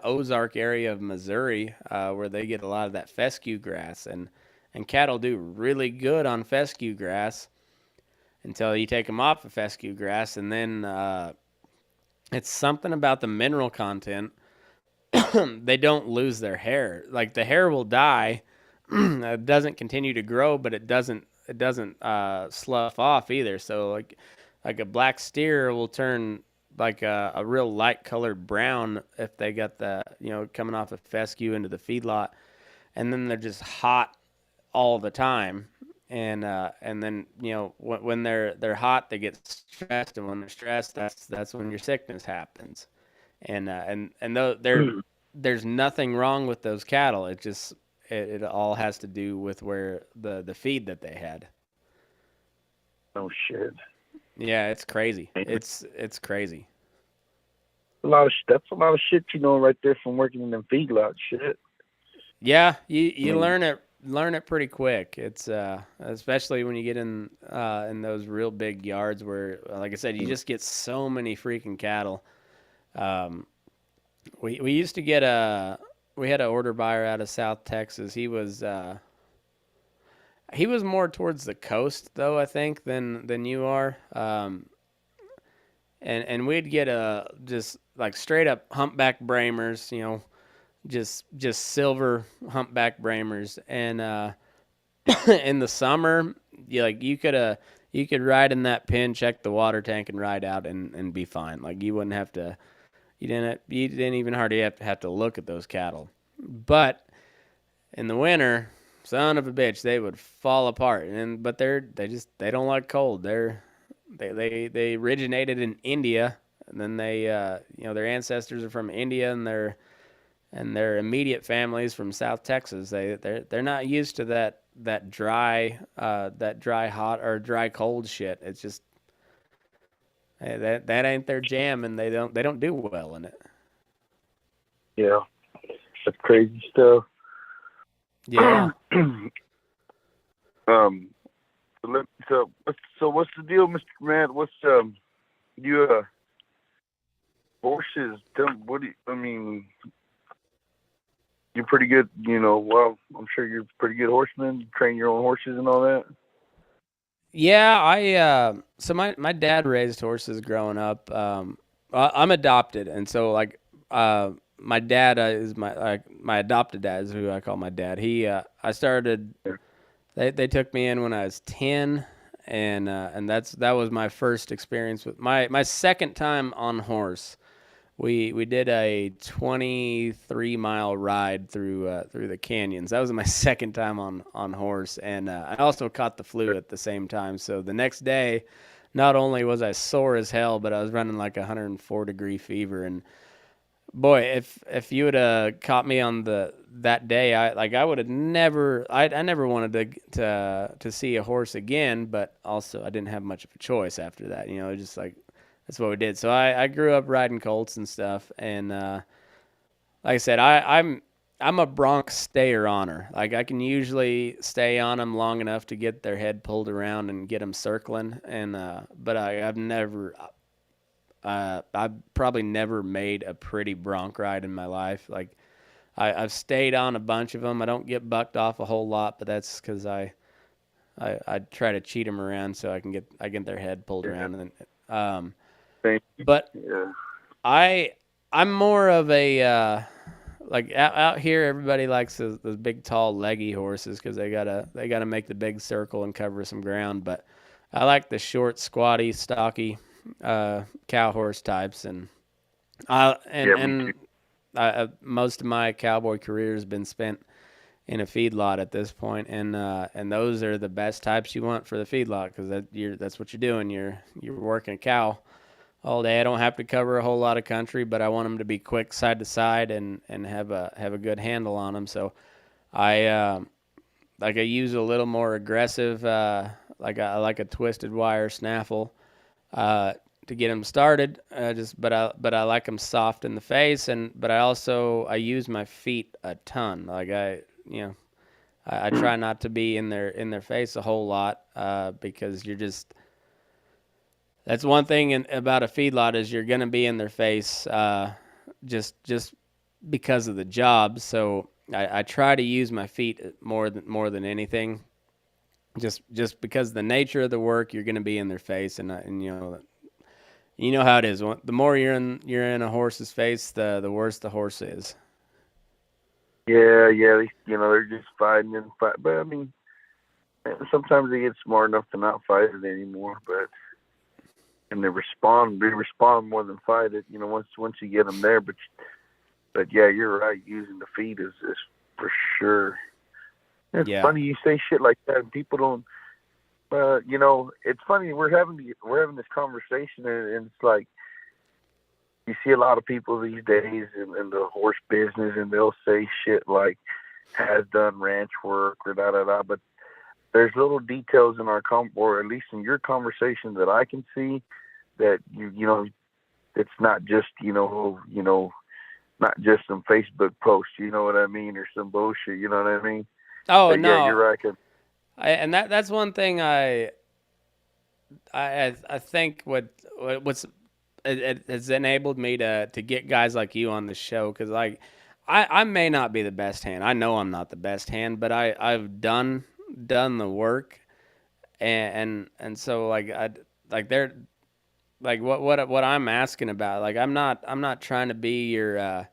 Ozark area of Missouri, where they get a lot of that fescue grass, and cattle do really good on fescue grass until you take them off of fescue grass, and then it's something about the mineral content. They don't lose their hair. Like the hair will die. It doesn't continue to grow, but it doesn't slough off either. So like a black steer will turn like a real light colored brown if they got the coming off of fescue into the feedlot, and then they're just hot all the time. And then when they're hot, they get stressed, and when they're stressed, that's when your sickness happens. And though there's nothing wrong with those cattle. It just it all has to do with where the feed that they had. Oh shit. Yeah, it's crazy. It's crazy. That's a lot of shit, right there from working in them feedlots. Shit. Yeah, you learn it pretty quick. It's especially when you get in those real big yards where, like I said, you just get so many freaking cattle. We used to get we had an order buyer out of South Texas. He was more towards the coast though, I think, than you are. And we'd get just like straight up humpback Bramers, just silver humpback Bramers, and in the summer, you could ride in that pen, check the water tank, and ride out and be fine. Like you wouldn't have to, you didn't even hardly have to look at those cattle. But in the winter, son of a bitch, they would fall apart. But they don't like cold. They originated in India, and then their ancestors are from India, and their immediate families from South Texas. They're not used to that dry hot or dry cold shit. It's just that ain't their jam, and they don't do well in it. Yeah, that's crazy stuff. Yeah. So what's the deal, Mr. Matt? What's you horses? What do you, I mean? You're pretty good, well, I'm sure you're a pretty good horseman. You train your own horses and all that. Yeah, so my dad raised horses growing up. I'm adopted, and so like my dad is my adopted dad is who I call my dad. I started. They took me in when I was 10, and that was my first experience with my second time on horse. We did a 23-mile ride through the canyons. That was my second time on horse, and I also caught the flu at the same time. So the next day, not only was I sore as hell, but I was running like 104-degree fever. And boy, if you would have caught me on that day, I would have never. I never wanted to see a horse again. But also, I didn't have much of a choice after that. Just like. That's what we did. So I grew up riding colts and stuff, and like I said, I'm a bronc stayer oner. Like I can usually stay on them long enough to get their head pulled around and get them circling, and but I've probably never made a pretty bronc ride in my life. Like I've stayed on a bunch of them. I don't get bucked off a whole lot, but that's because I try to cheat them around so I get their head pulled around and then. But yeah. I'm more of a like out here. Everybody likes those big, tall, leggy horses because they gotta make the big circle and cover some ground. But I like the short, squatty, stocky cow horse types, and And me too. most of my cowboy career has been spent in a feedlot at this point, and those are the best types you want for the feedlot because that's what you're doing. You're working a cow all day. I don't have to cover a whole lot of country, but I want them to be quick side to side and have a good handle on them. So I like I use a little more aggressive, I like a twisted wire snaffle to get them started. But I like them soft in the face, but I use my feet a ton. I try not to be in their face a whole lot because that's one thing about a feedlot is you're gonna be in their face just because of the job. So I try to use my feet more than anything. Just because of the nature of the work, you're gonna be in their face, and you know how it is. The more you're in a horse's face, the worse the horse is. Yeah, yeah, they're just fighting and fight. But I mean, sometimes they get smart enough to not fight it anymore. But and they respond more than fight it. Once you get them there. But yeah, you're right. Using the feet is for sure. It's Yeah. funny you say shit like that, and people don't. It's funny we're having this conversation, and it's like you see a lot of people these days in the horse business, and they'll say shit like has done ranch work or da da da. But there's little details in or at least in your conversation that I can see that it's not just not just some Facebook post, you know what I mean, or some bullshit, you know what I mean. Oh But yeah, no. you're right. And that's one thing I think what's it has enabled me to get guys like you on the show because I may not be the best hand. I know I'm not the best hand, but I've done the work and so they're like what I'm asking about. Like I'm not trying to be your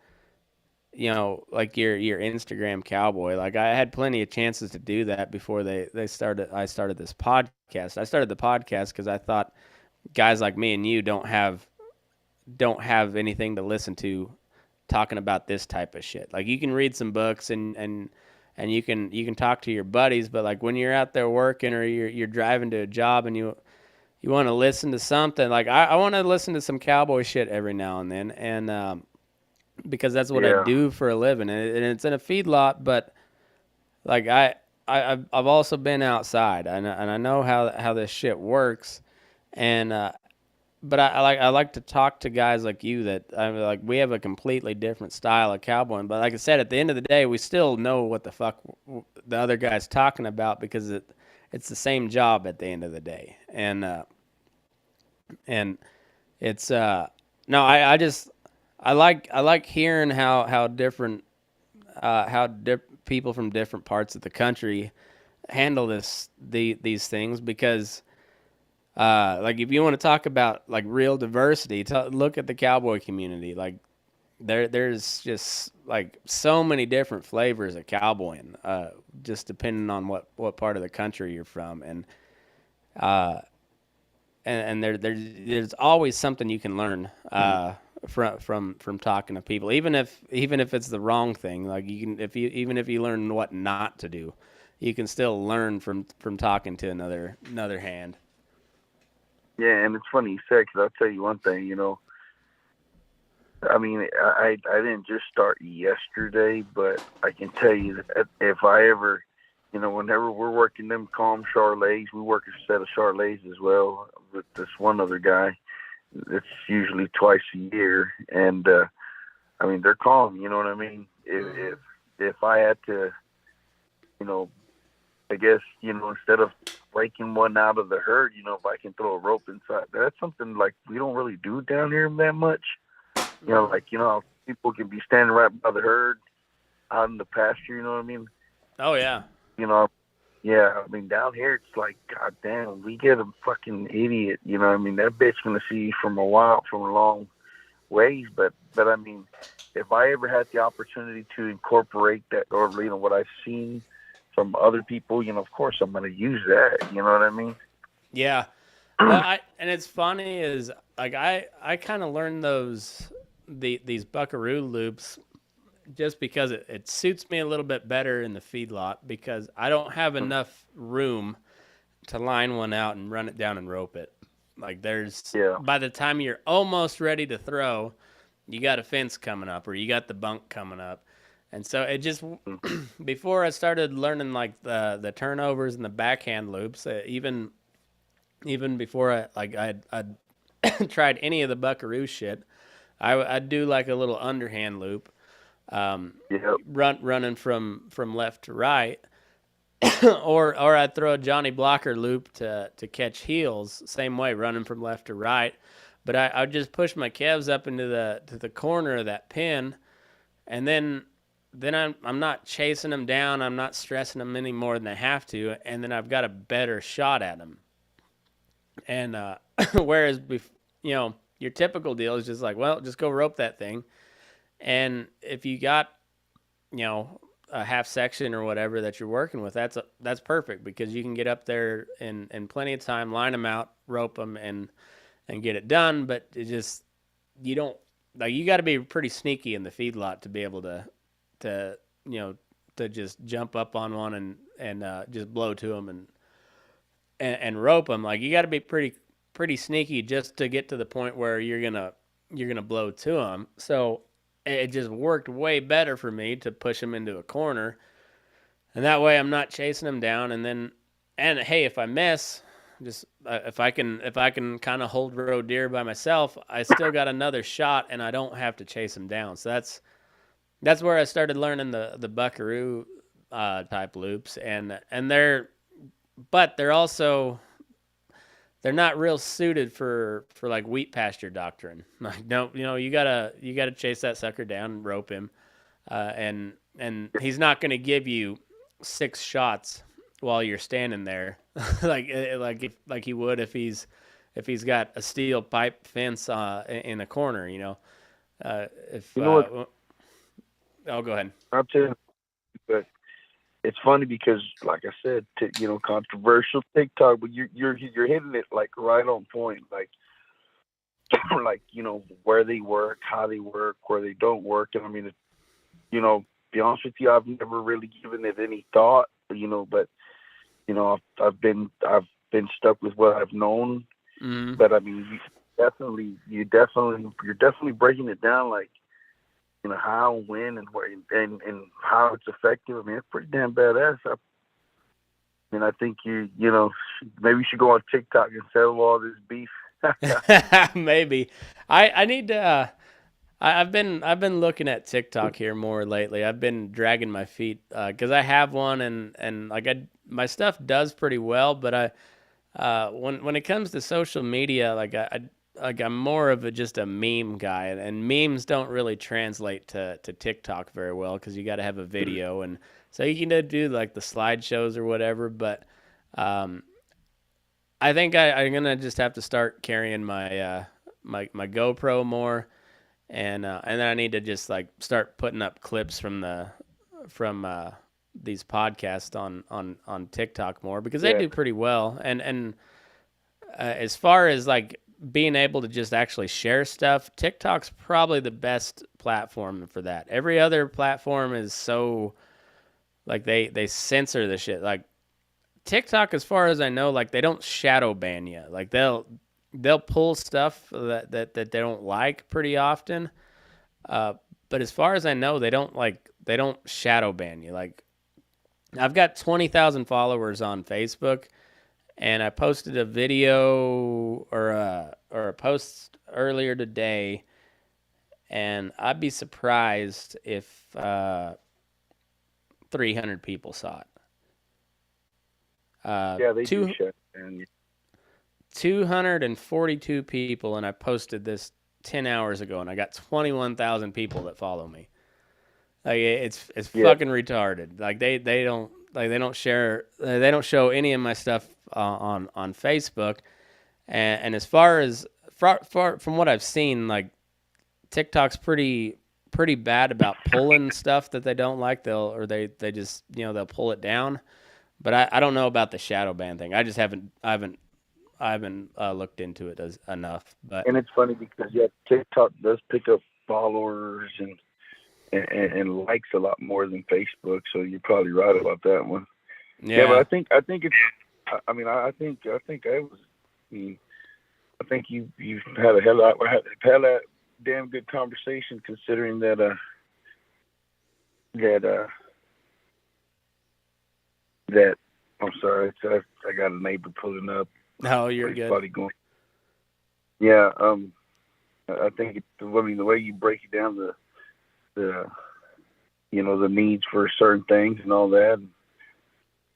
like your Instagram cowboy. Like I had plenty of chances to do that before I started this podcast. I started the podcast because I thought guys like me and you don't have anything to listen to talking about this type of shit. Like you can read some books and you can talk to your buddies, but like when you're out there working or you're driving to a job and you want to listen to something, like I want to listen to some cowboy shit every now and then, and because that's what I Yeah, do for a living, and it's in a feedlot, but like I've also been outside, and I know how this shit works, and but I like to talk to guys like you that we have a completely different style of cowboying. But like I said, at the end of the day, we still know what the fuck the other guy's talking about because it's the same job at the end of the day. And it's no, I like hearing how different people from different parts of the country handle these things because like if you want to talk about like real diversity, look at the cowboy community. Like there's just like so many different flavors of cowboying, just depending on what part of the country you're from, uh, and there's always something you can learn from talking to people, even if it's the wrong thing. Like you can if you learn what not to do, you can still learn from talking to another hand. yeah, and it's funny you said because I'll tell you one thing. I mean, I didn't just start yesterday, but I can tell you that if I ever, whenever we're working them calm charlets, we work a set of charlets as well with this one other guy. It's usually twice a year, and I mean they're calm. You know what I mean? If I had to, you know, I guess instead of breaking one out of the herd, if I can throw a rope inside, that's something like we don't really do down here that much. How people can be standing right by the herd out in the pasture. You know what I mean? Oh yeah. You know, yeah. I mean, down here it's like, God damn, we get a fucking idiot. You know what I mean? That bitch gonna see you from a long ways. But I mean, if I ever had the opportunity to incorporate that, or what I've seen from other people, of course I'm gonna use that. You know what I mean? Yeah. Well, and it's funny is like I kind of learned these buckaroo loops just because it suits me a little bit better in the feedlot because I don't have enough room to line one out and run it down and rope it. Like there's by the time you're almost ready to throw, you got a fence coming up or you got the bunk coming up. And so it just before I started learning like the turnovers and the backhand loops, even before I'd tried any of the buckaroo shit, I'd do like a little underhand loop, running from left to right, or I'd throw a Johnny Blocker loop to catch heels, same way, running from left to right. But I'd just push my calves up into the corner of that pin, and then I'm not chasing them down. I'm not stressing them any more than I have to, and then I've got a better shot at them. And whereas your typical deal is just like, well, just go rope that thing, and if you got a half section or whatever that you're working with, that's perfect because you can get up there in plenty of time, line them out, rope them, and get it done. But it just you don't like you got to be pretty sneaky in the feedlot to be able to just jump up on one and just blow to them and rope them. Like you got to be pretty sneaky just to get to the point where you're gonna blow to them. So it just worked way better for me to push them into a corner, and that way I'm not chasing them down. And hey, if I miss, just if I can kind of hold roe deer by myself, I still got another shot, and I don't have to chase them down. So that's where I started learning the buckaroo type loops, and they're not real suited for like wheat pasture doctrine. Like, no, you gotta chase that sucker down and rope him, and he's not gonna give you 6 shots while you're standing there, like he would if he's got a steel pipe fence in a corner. Oh, go ahead. I'll tell you, but it's funny because, like I said, controversial TikTok, but you're hitting it like right on point, like where they work, how they work, where they don't work, and I mean, be honest with you, I've never really given it any thought, but I've been stuck with what I've known, but I mean, you're definitely breaking it down, like. How, when, and where, and how it's effective. I mean, it's pretty damn badass. I think maybe you should go on TikTok and settle all this beef. Maybe. I need to. I've been looking at TikTok here more lately. I've been dragging my feet because I have one, and like my stuff does pretty well. But when it comes to social media, I'm more of just a meme guy, and memes don't really translate to TikTok very well because you got to have a video, and so you can do like the slideshows or whatever. But I think I'm gonna just have to start carrying my my GoPro more, and then I need to just like start putting up clips from these podcasts on TikTok more because they do pretty well. And as far as like being able to just actually share stuff, TikTok's probably the best platform for that. Every other platform is so like they censor the shit. Like TikTok, as far as I know, like they don't shadow ban you. Like they'll pull stuff that they don't like pretty often. But as far as I know, they don't shadow ban you. Like I've got 20,000 followers on Facebook. And I posted a video or a post earlier today, and I'd be surprised if 300 people saw it. They do shut down. 242 people, and I posted this 10 hours ago, and I got 21,000 people that follow me. Like it's fucking retarded. Like they don't share, they don't show any of my stuff on Facebook, and as far as from what I've seen, like TikTok's pretty bad about pulling stuff that they don't like. They just they'll pull it down, but I don't know about the shadow ban thing. I just haven't looked into it enough. But and it's funny because TikTok does pick up followers and likes a lot more than Facebook. So you're probably right about that one. Yeah, but I think it's. I mean, I think I was. I think you've had a damn good conversation, considering that I'm sorry, I got a neighbor pulling up. No, you're good. Going. Yeah, I think the way you break it down, the the needs for certain things and all that.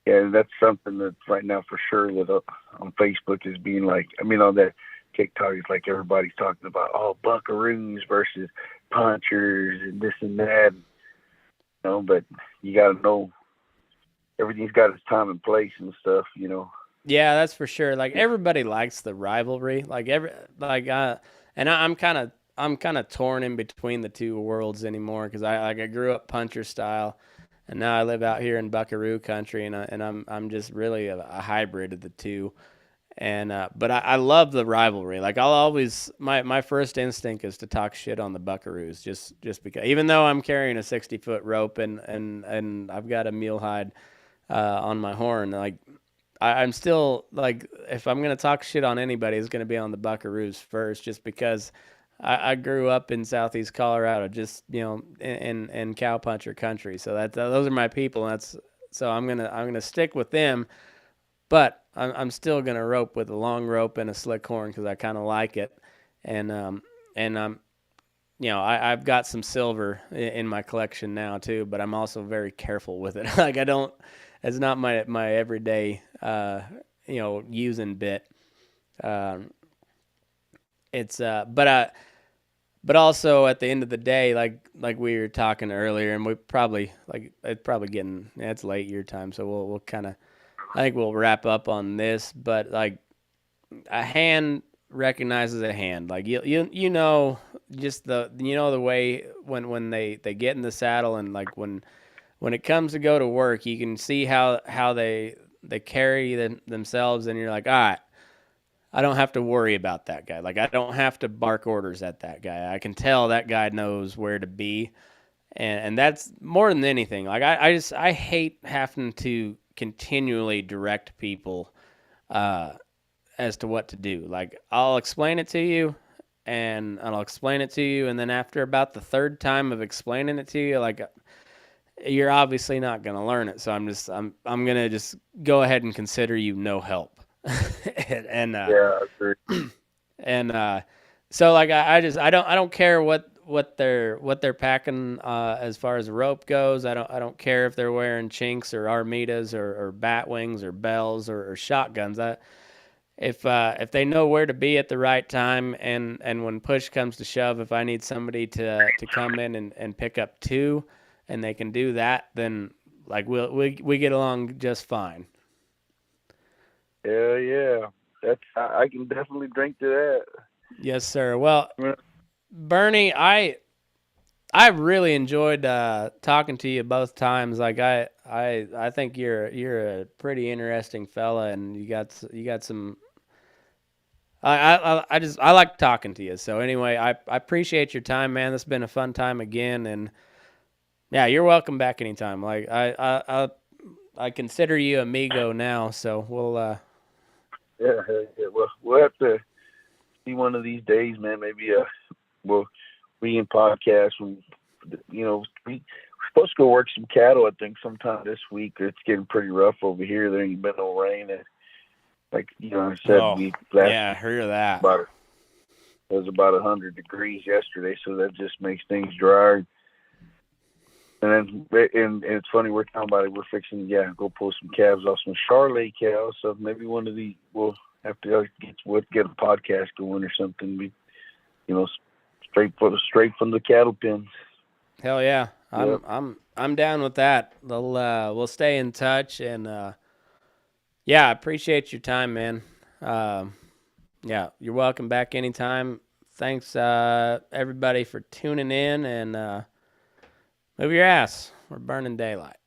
Yeah, that's something that right now for sure that on Facebook is being like, I mean, on that TikTok, it's like everybody's talking about, buckaroos versus punchers and this and that. But you got to know everything's got its time and place and stuff, Yeah, that's for sure. Like everybody likes the rivalry. And I'm kind of torn in between the two worlds anymore because I grew up puncher style, and now I live out here in buckaroo country, and I'm just really a hybrid of the two. And but I love the rivalry. Like I'll always my first instinct is to talk shit on the buckaroos just because, even though I'm carrying a 60-foot rope and I've got a mule hide on my horn, like I'm still like, if I'm gonna talk shit on anybody, it's gonna be on the buckaroos first, just because I grew up in Southeast Colorado, just in cowpuncher country, so those are my people, and so I'm gonna stick with them. But I'm still gonna rope with a long rope and a slick horn because I kind of like it, and I'm I've got some silver in my collection now too, but I'm also very careful with it. Like it's not my everyday using bit. It's but also at the end of the day, like we were talking earlier, and we probably it's probably getting it's late your time, so we'll kind of. I think we'll wrap up on this, but like a hand recognizes a hand. Like just the way when they get in the saddle, and like when it comes to go to work, you can see how they carry themselves, and you're like, all right, I don't have to worry about that guy. Like I don't have to bark orders at that guy. I can tell that guy knows where to be, and that's more than anything. Like I hate having to continually direct people as to what to do. Like I'll explain it to you, and then after about the third time of explaining it to you, like you're obviously not going to learn it. So I'm going to just go ahead and consider you no help. and and so like I don't care what they're packing as far as rope goes. I don't care if they're wearing chinks or armitas or bat wings or bells or shotguns. If they know where to be at the right time, and when push comes to shove, if I need somebody to come in and pick up two, and they can do that, then like we get along just fine. Yeah. I can definitely drink to that. Yes, sir. Well, Bernie, I really enjoyed talking to you both times. Like I think you're a pretty interesting fella, and you got some. I like talking to you. So anyway, I appreciate your time, man. This has been a fun time again, and yeah, you're welcome back anytime. Like I consider you amigo now, so we'll. Yeah. Well, we'll have to see one of these days, man. Maybe we in podcast. We're supposed to go work some cattle, I think, sometime this week. It's getting pretty rough over here. There ain't been no rain, and like I said, I heard that. It was about 100 degrees yesterday, so that just makes things drier. And it's funny, we're talking about it. We're fixing go pull some calves off some Charolais cows. So maybe one of these we'll have to get a podcast going or something. Straight from the cattle pens. Hell yeah, I'm down with that. We'll stay in touch, and I appreciate your time, man. You're welcome back anytime. Thanks everybody for tuning in, and move your ass. We're burning daylight.